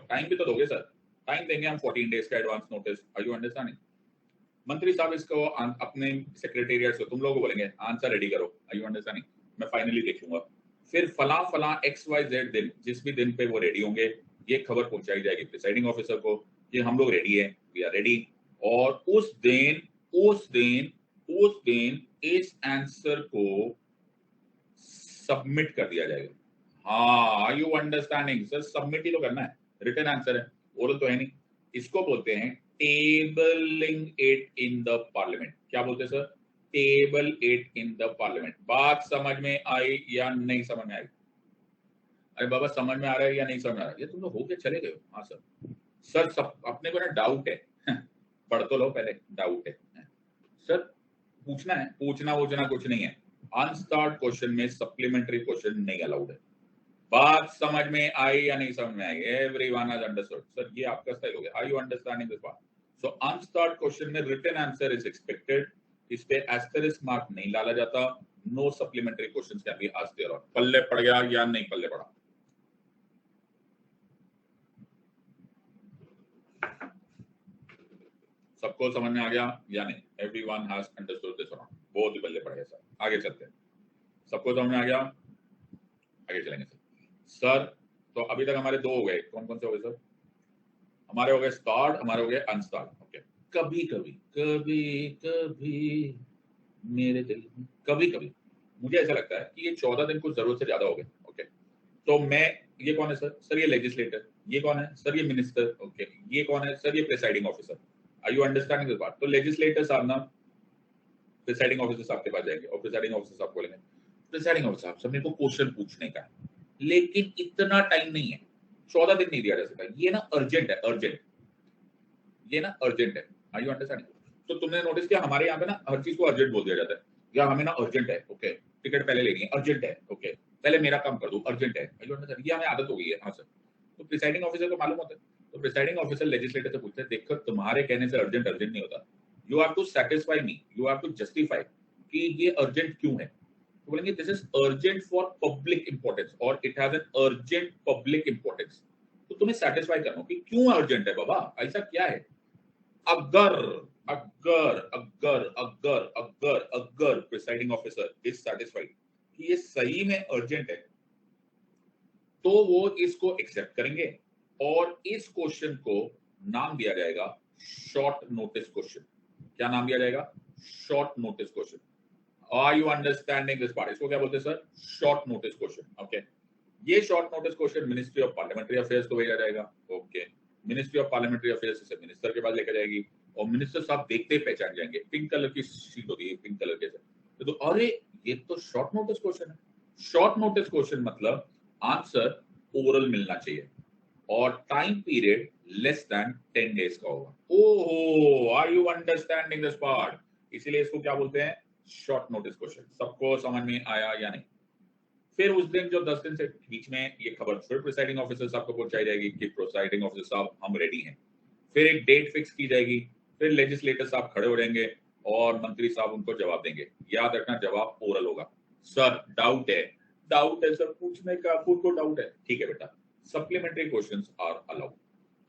Time भी तो दोगे सर, टाइम देंगे हम 14 डेज का advance notice. Are you understanding? मंत्री साहब इसको अपने सेक्रेटेरिएट से तुम लोगों को बोलेंगे आंसर रेडी करो। Are you understanding? मैं फाइनली देख लूंगा। फिर फला फला XYZ दिन, जिस भी दिन पे वो रेडी होंगे, ये खबर पहुंचाई जाएगी प्रिसाइडिंग ऑफिसर को कि हम लोग रेडी हैं, वी आर रेडी। और उस दिन इस आंसर को सबमिट कर दिया जाएगा। हाँ, are you understanding? Sir submit ही तो करना है, रिटन आंसर है, ओरल तो है नहीं। इसको बोलते हैं tabling it in the parliament. क्या बोलते हैं sir? Table it in the parliament. बात समझ में आई या नहीं समझ में आई? अरे बाबा समझ में आ रहा है या नहीं समझ में आ रहा है? ये तुम लोग हो के चले गए हो? हाँ सर। सर सब अपने को ना डाउट है पढ़ तो लो पहले, डाउट है सर, पूछना है, पूछना वूछना कुछ नहीं है। अनस्टार्ट क्वेश्चन में सप्लीमेंट्री क्वेश्चन नहीं अलाउड है। बात समझ में आई या नहीं समझ में आई? Everyone has understood? सर ये आपका स्टाइल हो गया। Are you understanding this part? So unstarred question में रिटन आंसर इज एक्सपेक्टेड, इस पे एस्टेरिस्क मार्क नहीं डाला जाता। No supplementary questions can be asked there. पल्ले पड़ गया या नहीं पल्ले पड़ा? सबको समझ में आ गया या नहीं? एवरीवन हैज अंडरस्टूड दिस और नॉट? बहुत ही पल्ले पड़ गया सर। आगे चलते हैं। सबको समझ में आ गया? आगे चलेंगे सर। तो अभी तक हमारे दो हो गए, कौन कौन से हो गए सर? हमारे हो गए स्टार्ट, हमारे हो गए अनस्टार्ट। ओके, कभी कभी कभी कभी मेरे दिल में, कभी कभी मुझे ऐसा लगता है कि ये 14 दिन कुछ जरूरत से ज्यादा हो गए। ओके, तो मैं, ये कौन है सर? सर ये लेजिस्लेटर। ये कौन है सर? ये मिनिस्टर। ओके, ये कौन है सर? ये presiding officer. Are you understanding this बात? तो लेजिस्लेटर साहब ना प्रिसाइडिंग ऑफिसर साहब के पास जाएंगे और प्रिसाइडिंग ऑफिसर साहब बोलेंगे, प्रिसाइडिंग ऑफिसर साहब मेरे को क्वेश्चन पूछने का है, लेकिन इतना टाइम नहीं है, 14 दिन नहीं दिया जा सकता, ये ना अर्जेंट है, अर्जेंट, ये ना अर्जेंट है। Are you understanding? तो तुमने नोटिस किया हमारे यहाँ पे ना हर चीज को अर्जेंट बोल दिया जाता है, या हमें ना अर्जेंट है, ओके, टिकट पहले लेनी है, अर्जेंट है, ओके, पहले मेरा काम कर दो, अर्जेंट है। Are you understanding? ये हमें आदत हो गई है। हाँ सर। तो प्रिसाइडिंग ऑफिसर को मालूम होता है, तो प्रिसाइडिंग ऑफिसर लेजिस्लेटर से पूछते हैं, देखो तुम्हारे कहने से अर्जेंट अर्जेंट नहीं होता, you have to satisfy me, you have to justify कि ये अर्जेंट क्यों है। तो बोलेंगे this is urgent for public importance और it has an urgent public importance. तो तुम्हें सेटिस्फाई करना कि क्यों अर्जेंट है बाबा, ऐसा क्या है। अगर अगर अगर अगर अगर अगर प्रिसाइडिंग ऑफिसर इज सेटिस्फाइड कि ये सही में अर्जेंट है, तो वो इसको एक्सेप्ट करेंगे और इस क्वेश्चन को नाम दिया जाएगा शॉर्ट नोटिस क्वेश्चन। क्या नाम दिया जाएगा? Short notice question. Are you understanding this part? इसको क्या बोलते हैं sir? Short notice question. Okay, ये short notice question ministry of parliamentary affairs को भेजा जाएगा। Okay, ministry of parliamentary affairs इसे मिनिस्टर के पास लेकर जाएगी और मिनिस्टर साहब देखते ही पहचान जाएंगे, पिंक कलर की शीट होती है, पिंक कलर के से, तो अरे ये तो शॉर्ट नोटिस क्वेश्चन है। शॉर्ट नोटिस क्वेश्चन मतलब आंसर ओरल मिलना चाहिए और time period less than 10 days का होगा। ओहो, are you understanding this part? इसीलिए इसको क्या बोलते हैं? Short notice question. सबको समझ में आया या नहीं? फिर उस दिन जो 10 दिन से बीच में ये खबर फिर प्रिसाइडिंग ऑफिसर साहब को पहुंचाई जाएगी कि प्रिसाइडिंग ऑफिसर साहब हम रेडी हैं। फिर एक डेट फिक्स की जाएगी, फिर लेजिस्लेटर साहब खड़े हो जाएंगे और मंत्री साहब उनको जवाब देंगे। याद रखना जवाब ओरल होगा। सर डाउट है, डाउट है सर पूछने का, आपको डाउट है, ठीक है बेटा, supplementary questions are allowed.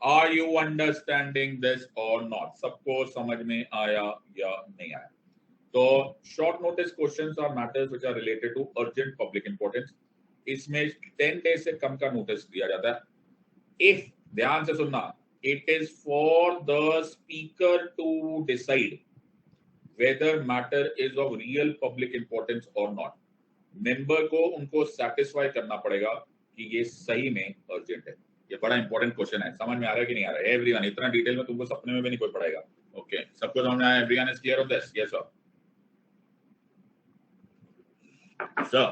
Are you understanding this और नॉट? सबको समझ में आया या नहीं आया? तो short notice questions are matters which are related to urgent public importance. इसमें 10 डेज से कम का नोटिस दिया जाता है। इफ, ध्यान से सुनना, it is for the speaker to decide whether matter is of real public importance or not. Member को उनको सेटिस्फाई करना पड़ेगा कि ये सही में अर्जेंट है। ये बड़ा इंपॉर्टेंट क्वेश्चन है, समझ में आ रहा है कि नहीं आ रहा है एवरीवन? इतना डिटेल में तुमको सपने में भी नहीं कोई पढ़ाएगा। ओके, सबको समझ में आया? Everyone is clear on this? Yes sir. Sir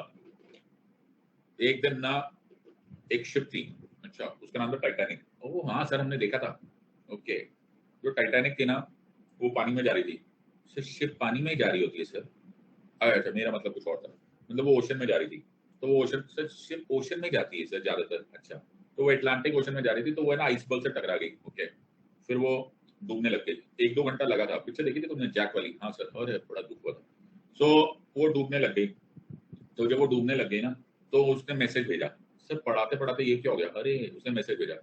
एक दिन ना एक शिप थी, अच्छा उसका नाम था टाइटैनिक। ओह हाँ सर, हमने देखा था। ओके, जो टाइटैनिक थी ना वो पानी में जा रही थी। सर शिप पानी में ही जा रही होती है सर? अच्छा मेरा मतलब कुछ और था, मतलब वो ओशन में जा रही थी। तो वो ओशन, सर शिप ओशन में जाती है सर ज्यादातर। अच्छा, तो वो अटलांटिक ओशन में जा रही थी, तो वो है ना आइसबर्ग से टकरा गई। ओके, फिर वो डूबने लग गई। 1-2 घंटा लगा था। पिक्चर देखी थी तुमने जैक वाली? हाँ सर, अरे बड़ा दुख हुआ था। सो वो डूबने लग गई। तो जब वो डूबने लग गई ना, तो उसने मैसेज भेजा। सर पढ़ाते पढ़ाते ये क्या हो गया, अरे उसने मैसेज भेजा।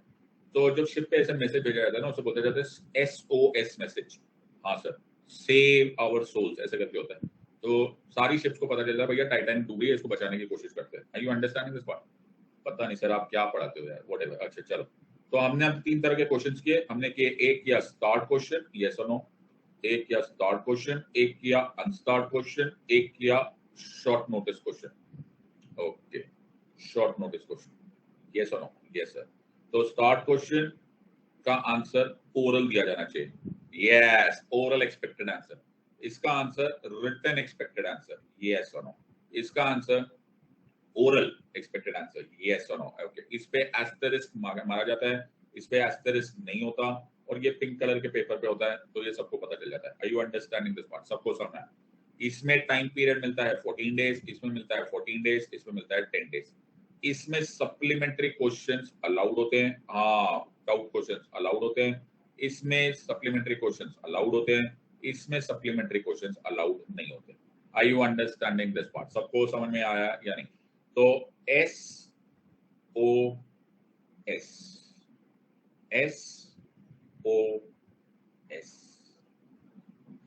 तो जब शिप पे ऐसा मैसेज भेजा जाता है ना, उसे बोलते जाते हैं SOS मैसेज। हाँ सर, सेव आवर सोल्स ऐसे करके होता है। तो सारी शिप्स को पता चलता है भैया टाइटैनिक डूब रही है, इसको बचाने की कोशिश करते हैं। Are you understanding this part? पता नहीं सर आप क्या पढ़ाते हो यार, व्हाटएवर। अच्छा चलो, तो हमने अब 3 तरह के क्वेश्चंस किए। हमने किए, एक किया स्टार्ट क्वेश्चन यस और नो, एक किया स्टार्ट क्वेश्चन, एक किया अनस्टार्ट क्वेश्चन, एक किया short notice question. Okay, short notice question yes और नो? Yes sir. तो स्टार्ट क्वेश्चन का आंसर ओरल दिया जाना चाहिए। Yes, oral expected answer. इसका answer written expected answer, yes और नो। इसका answer oral expected answer, yes और नो। ओके, इस पे एस्टेरिस्क मारा जाता है, इस पे एस्टेरिस्क नहीं होता, और ये पिंक कलर के पेपर पे होता है, तो ये सबको पता चल जाता है। Are you understanding this part? सबको समझना है। इसमें टाइम पीरियड मिलता है 14 डेज, इसमें मिलता है 14 डेज, इसमें मिलता है 10 डेज। इसमें सप्लीमेंट्री क्वेश्चंस अलाउड होते हैं, हाँ डाउट क्वेश्चंस अलाउड होते हैं। इसमें सप्लीमेंट्री क्वेश्चंस अलाउड होते हैं, इसमें सप्लीमेंट्री क्वेश्चंस अलाउड नहीं होते। Are you understanding this part? सबको समझ में आया या नहीं? तो SOS, SOS,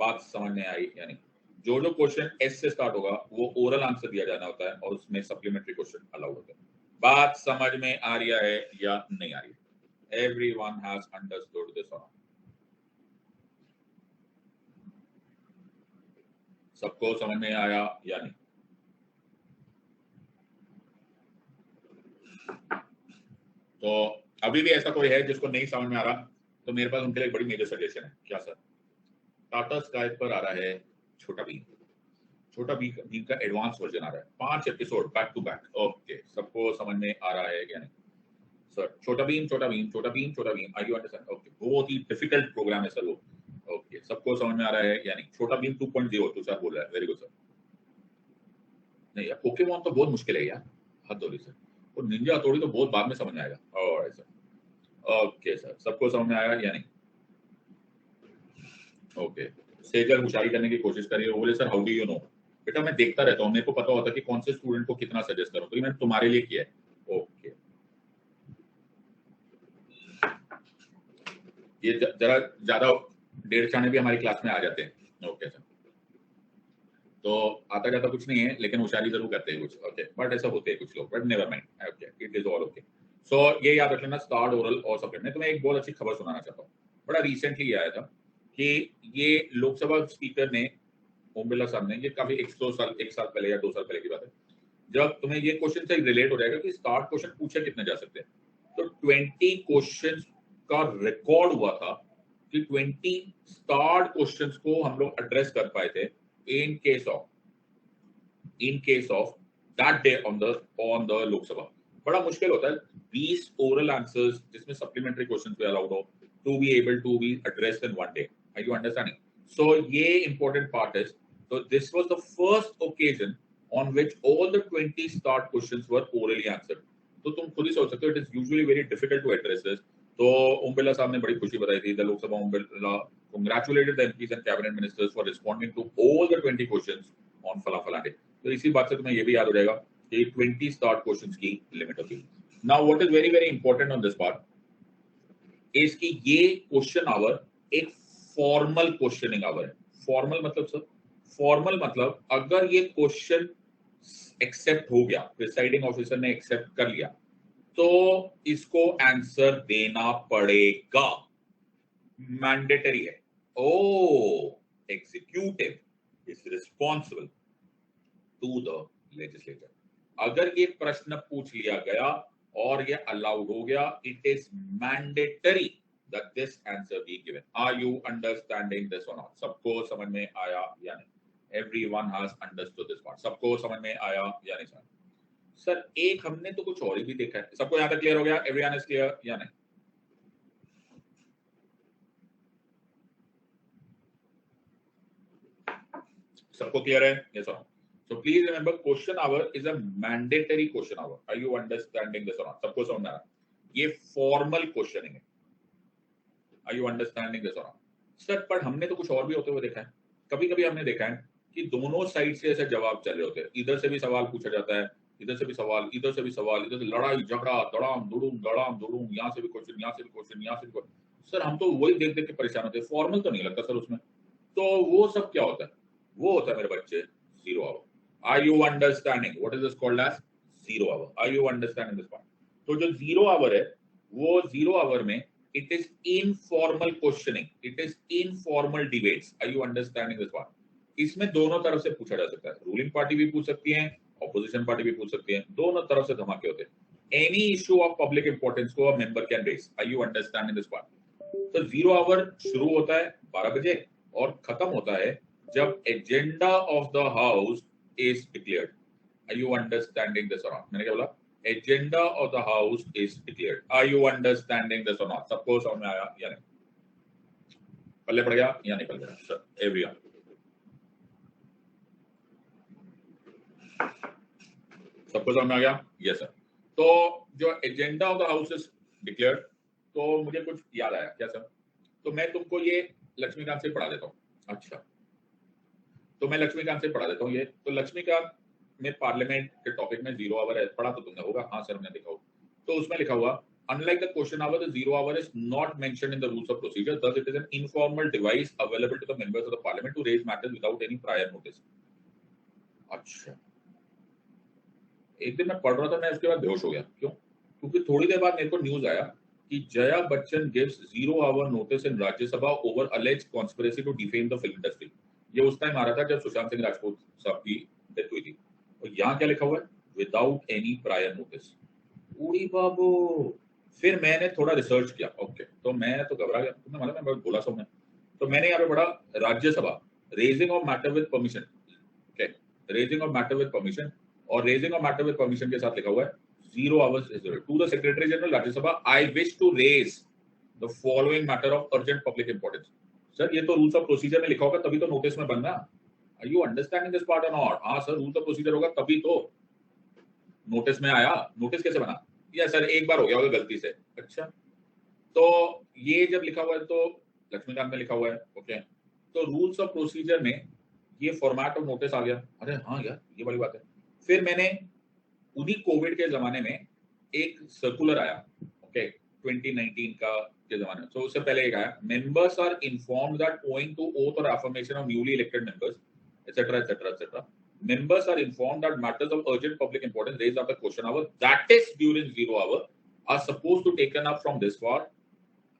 बात समझ में आई या नहीं? जो जो क्वेश्चन एस से स्टार्ट होगा वो ओरल आंसर दिया जाना होता है और उसमें सप्लीमेंट्री क्वेश्चन अलाउड होता है। बात समझ में आ रही है या नहीं आ रही है? एवरीवन हैज अंडरस्टूड दिस और सबको समझ में आया या नहीं? तो अभी भी ऐसा कोई है जिसको नहीं समझ में आ रहा, तो मेरे पास उनके लिए बड़ी मेजर सजेशन है। क्या सर? टाटा स्काई पर आ रहा है छोटा भीम। छोटा भीम का एडवांस वर्जन आ रहा है, 5 episode back to back. Okay, सबको समझ में आ रहा है या नहीं सर? छोटा भीम, छोटा भीम, छोटा भीम, छोटा भीम, आई यू अंडरस्टैंड? ओके, बहुत ही डिफिकल्ट प्रोग्राम है सर वो। ओके, सबको समझ में आ रहा है या नहीं? छोटा भीम 2.0 तो सर बोल रहा है, वेरी गुड सर। नहीं यार, पोकेमॉन तो बहुत मुश्किल है यार, हद हो रही सर। और निंजा हथौड़ी तो बहुत बाद में समझ में आएगा। ऑलराइट सर, ओके सर, सबको समझ में आया या नहीं? ओके, सेजल होशियारी करने की कोशिश करिए, बोले sir how do you know? बेटा मैं देखता रहता हूँ, मेरे को पता होता है कि कौन से स्टूडेंट को कितना सजेस्ट करूँ, तो ये मैंने तुम्हारे लिए किया है। ओके, ये जरा ज्यादा डेढ़ चाने भी हमारी क्लास में आ जाते हैं। ओके सर, तो आता जाता कुछ नहीं है, लेकिन होशियारी जरूर करते हैं कुछ। ओके, बट ऐसा होते हैं कुछ लोग, but never mind. Okay, it is all okay. So ये याद रख लेना, स्टार्ट, ओरल और सब्जेक्ट। मैं तुम्हें एक बहुत अच्छी खबर सुनाना चाहता हूँ, बड़ा रिसेंटली आया था कि ये लोकसभा स्पीकर ने, ओम बिरला साहब ने, ये काफी एक साल पहले या 2 साल पहले की बात है, जब तुम्हें ये क्वेश्चन से रिलेट हो जाएगा कि स्टार्ट क्वेश्चन पूछे कितने जा सकते हैं, तो 20 क्वेश्चंस का रिकॉर्ड हुआ था कि 20 स्टार्ट क्वेश्चंस को हम लोग एड्रेस कर पाए थे in case of that day on the Lok Sabha. बड़ा मुश्किल होता है 20 ओरल आंसर्स जिसमें सप्लीमेंट्री क्वेश्चंस भी अलाउड हो to be able to be addressed in one day. Are you understanding? So ये इंपॉर्टेंट पार्ट है। So this was the first occasion on which all the 20 start questions were orally answered. तो तुम खुद ही सोच सकते हो, it is usually very difficult to address this. तो ओम बिरला साहब ने बड़ी खुशी बताई थी, the Lok Sabha Om Birla congratulated the MPs and cabinet ministers for responding to all the 20 questions on फला फला डे। तो इसी बात से तुम्हें ये भी याद हो जाएगा कि 20 start questions की लिमिट होती है। Now what is very very important on this part is कि ये क्वेश्चन आवर एक फॉर्मल क्वेश्चनिंग आवर है। फॉर्मल मतलब सर, फॉर्मल मतलब अगर ये क्वेश्चन एक्सेप्ट हो गया, प्रिसाइडिंग ऑफिसर ने एक्सेप्ट कर लिया, तो इसको आंसर देना पड़ेगा, मैंडेटरी है। ओ, executive is responsible to the legislature. अगर ये प्रश्न पूछ लिया गया और ये अलाउड हो गया, it is mandatory that this answer be given. Are you understanding this or not? सबको समझ में आया या नहीं? Everyone has understood this part. सबको समझ में आया या नहीं समझ? सर एक हमने तो कुछ और ही भी देखा है। सबको यहाँ तक क्लियर हो गया? Everyone is clear या नहीं? सबको क्लियर है? Yes or no? So please remember, question hour is a mandatory question hour. Are you understanding this or not? सबको समझ में आ रहा? ये फॉर्मल क्वेश्चनिंग है। Are you understanding this or not? Sir पर हमने तो कुछ और भी होते हुए देखा है। कभी कभी हमने देखा है कि दोनों साइड से ऐसे जवाब चल रहे होते हैं, इधर से भी सवाल पूछा जाता है, इधर से भी सवाल, इधर से भी सवाल, इधर से लड़ाई झगड़ा, दड़ाम दुड़ूम, यहाँ से भी क्वेश्चन, यहाँ से भी क्वेश्चन, यहाँ से भी क्वेश्चन। सर हम तो वही देख देख के परेशान होते हैं, फॉर्मल तो नहीं लगता सर उसमें। तो वो सब क्या होता है? वो होता है मेरे बच्चे zero hour. Are you understanding what is this called as zero hour? Are you understanding this part? तो जो जीरो आवर है, वो जीरो आवर में it is informal questioning, it is informal debates. Are you understanding this part? इसमें दोनों तरफ से पूछा जा सकता है, रूलिंग पार्टी भी पूछ सकती है, ऑपोजिशन पार्टी भी पूछ सकती है, दोनों तरफ से धमाके होते हैं। Any issue of public importance को a member can raise. Are you understanding this part? तो जीरो आवर शुरू होता है 12 बजे और खत्म होता है जब agenda of the house is declared. Are you understanding this और नॉट? मैंने क्या बोला? Agenda of the house is declared. Are you understanding this or not? सबको समझ में आया या नहीं? पल्ले पड़ गया या नहीं पड़ गया? सर एवरीवन सबको समझ में आ गया? Yes sir. तो जो agenda of the house is declared, तो मुझे कुछ याद आया। क्या सर? तो मैं तुमको ये लक्ष्मीकांत से पढ़ा देता हूँ। अच्छा, तो मैं लक्ष्मीकांत से पढ़ा देता हूँ ये। तो लक्ष्मीकांत में पार्लियामेंट के टॉपिक में जीरो आवर है, पढ़ा तो तुमने होगा? हाँ सर हमने देखा होगा। तो उसमें लिखा हुआ Unlike the question hour, the 0 hour is not mentioned in the rules of procedure. Thus, it is an informal device available to the members of the parliament to raise matters without any prior notice. अच्छा, एक दिन मैं पढ़ रहा था, मैं उसके बाद बेहोश हो गया. क्यों? क्योंकि थोड़ी देर बाद मेरे को न्यूज आया कि Jaya Bachchan gives 0 hour notice in Rajya Sabha over alleged conspiracy to defame the film industry. ये उस टाइम आ रहा था जब सुशांत सिंह राजपूत साहब की डेथ हुई थी. और यहाँ क्या लिखा हुआ है? Without any prior notice. उड़ी बाबू. फिर मैंने थोड़ा रिसर्च किया. ओके, तो मैं तो घबरा गया. तुम्हें मालूम है मैं बोला सा हूं मैं. तो मैंने यहाँ पे पढ़ा Rajya Sabha raising of matter with permission. Okay, raising of matter with permission, और raising of matter with permission के साथ लिखा हुआ है 0 hours is there. To the Secretary General Rajya Sabha, I wish to raise the following matter of urgent public importance. Sir ये तो rules of procedure में लिखा होगा तभी तो नोटिस में बनना. Are you understanding this part or not? हाँ सर, रूल्स ऑफ प्रोसीजर होगा तभी तो नोटिस में आया. नोटिस कैसे बना? या सर एक बार हो गया होगा गलती से. अच्छा, तो ये जब लिखा हुआ है तो लक्ष्मीकांत में लिखा हुआ है. ओके, तो रूल्स ऑफ प्रोसीजर में ये फॉर्मेट ऑफ नोटिस आ गया. अरे हाँ यार, ये बड़ी बात है. फिर मैंने उन्हीं कोविड के जमाने में एक सर्कुलर आया. ओके, 2019 का के जमाने में. तो उससे पहले एक आया, members are informed that owing to oath or affirmation of newly elected members etcetera etcetera etcetera, members are informed that matters of urgent public importance raised after question hour, that is during 0 hour, are supposed to taken up from this far.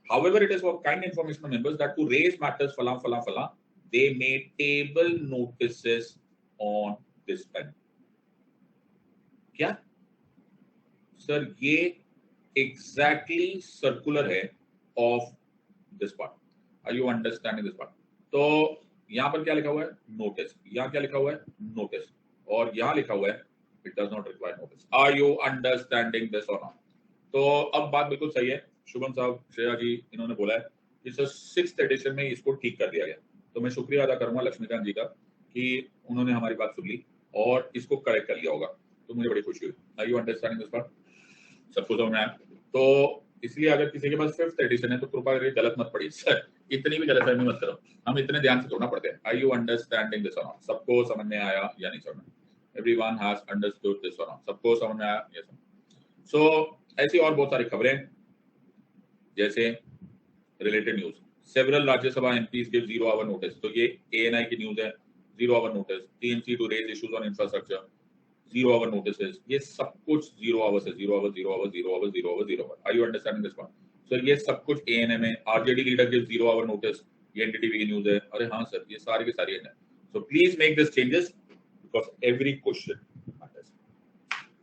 However, it is for kind information of members that to raise matters falam falam falam, they may table notices on this pen. क्या sir? ये exactly circular है of this part. Are you understanding this part? तो यहाँ पर क्या लिखा हुआ है? नोटिस. यहाँ क्या लिखा हुआ है? नोटिस. और यहाँ लिखा हुआ है it does not require notice. Are you understanding this और नॉट? तो अब बात बिल्कुल सही है. शुभम साहब, श्रेया जी, इन्होंने बोला है कि सर 6th एडिशन में इसको ठीक कर दिया गया. तो मैं शुक्रिया अदा करूंगा लक्ष्मीकांत जी का कि उन्होंने हमारी बात सुन ली और इसको करेक्ट कर लिया होगा. तो मुझे बड़ी खुशी हुई. Are you understanding this part? सबको समझ में आया? तो इसलिए अगर किसी के पास 5th एडिशन है तो कृपया करके गलत मत पढ़िए. सर इतनी भी गलतफहमी मत करो. हम इतने ध्यान से थोड़ा पढ़ते हैं. आर यू अंडरस्टैंडिंग दिस और नॉट? सबको समझ में आया या नहीं समझ में? एवरीवन हैज अंडरस्टूड दिस और नॉट? सबको समझ में आया? यस. सो ऐसी और बहुत सारी खबरें, जैसे related news. Several Rajya Sabha MPs give 0 hour notice. तो ये एएनआई की न्यूज है. 0 hour notice. TMC to raise issues on infrastructure. 0 hour notices. ये सब कुछ 0 hours है. 0 hours, 0 hours, 0 hours, 0 hours, 0 hours. Are you understanding this one? Sir ये सब कुछ ANM है. RJD leader gives 0 hour notice. ये एनडीटीवी की न्यूज है. अरे हाँ सर, ये सारी की सारी है. So please make this changes because every question matters.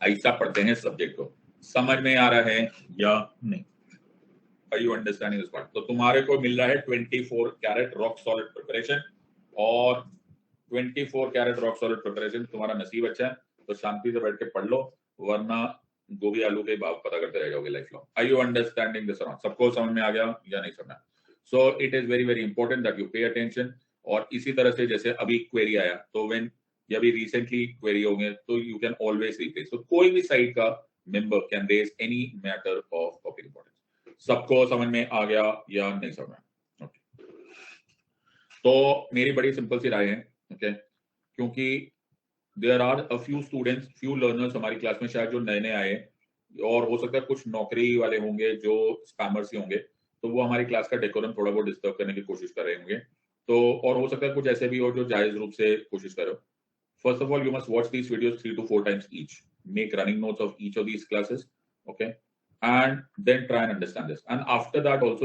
ऐसा पढ़ते हैं सब्जेक्ट को. समझ में आ रहा है या नहीं? Are you understanding this part? तो तुम्हारे को मिल रहा है 24 कैरेट रॉक सॉलिड प्रिपरेशन, और 24 कैरेट रॉक सॉलिड प्रिपरेशन तुम्हारा नसीब अच्छा है तो शांति से बैठ के पढ़ लो, वरना गोभी आलू के भाव पता करते रह जाओगे life long. Are you understanding this और नॉट? सबको समझ में आ गया या नहीं समझ में? So it is very very important that you pay attention. और इसी तरह से जैसे अभी क्वेरी आया, तो व्हेन ये अभी रिसेंटली क्वेरी होंगे तो यू कैन ऑलवेज रिप्लेस. तो कोई भी साइट का member can raise any matter of public importance. सबको समझ में आ गया या नहीं समझ में? ओके, तो मेरी बड़ी सिंपल सी राय है. ओके, क्योंकि there are a few students, few learners हमारी क्लास में शायद जो नए नए आए, और हो सकता है कुछ नौकरी वाले होंगे जो स्पैमर्स ही होंगे, तो वो हमारी क्लास का डेकोरम थोड़ा बहुत डिस्टर्ब करने की कोशिश कर रहे होंगे. तो और हो सकता है कुछ ऐसे भी हो जो जायज रूप से कोशिश करो. First of all, you must watch these videos 3 to 4 times each. Make running notes of each of these classes, okay, and then try and understand this. And after that also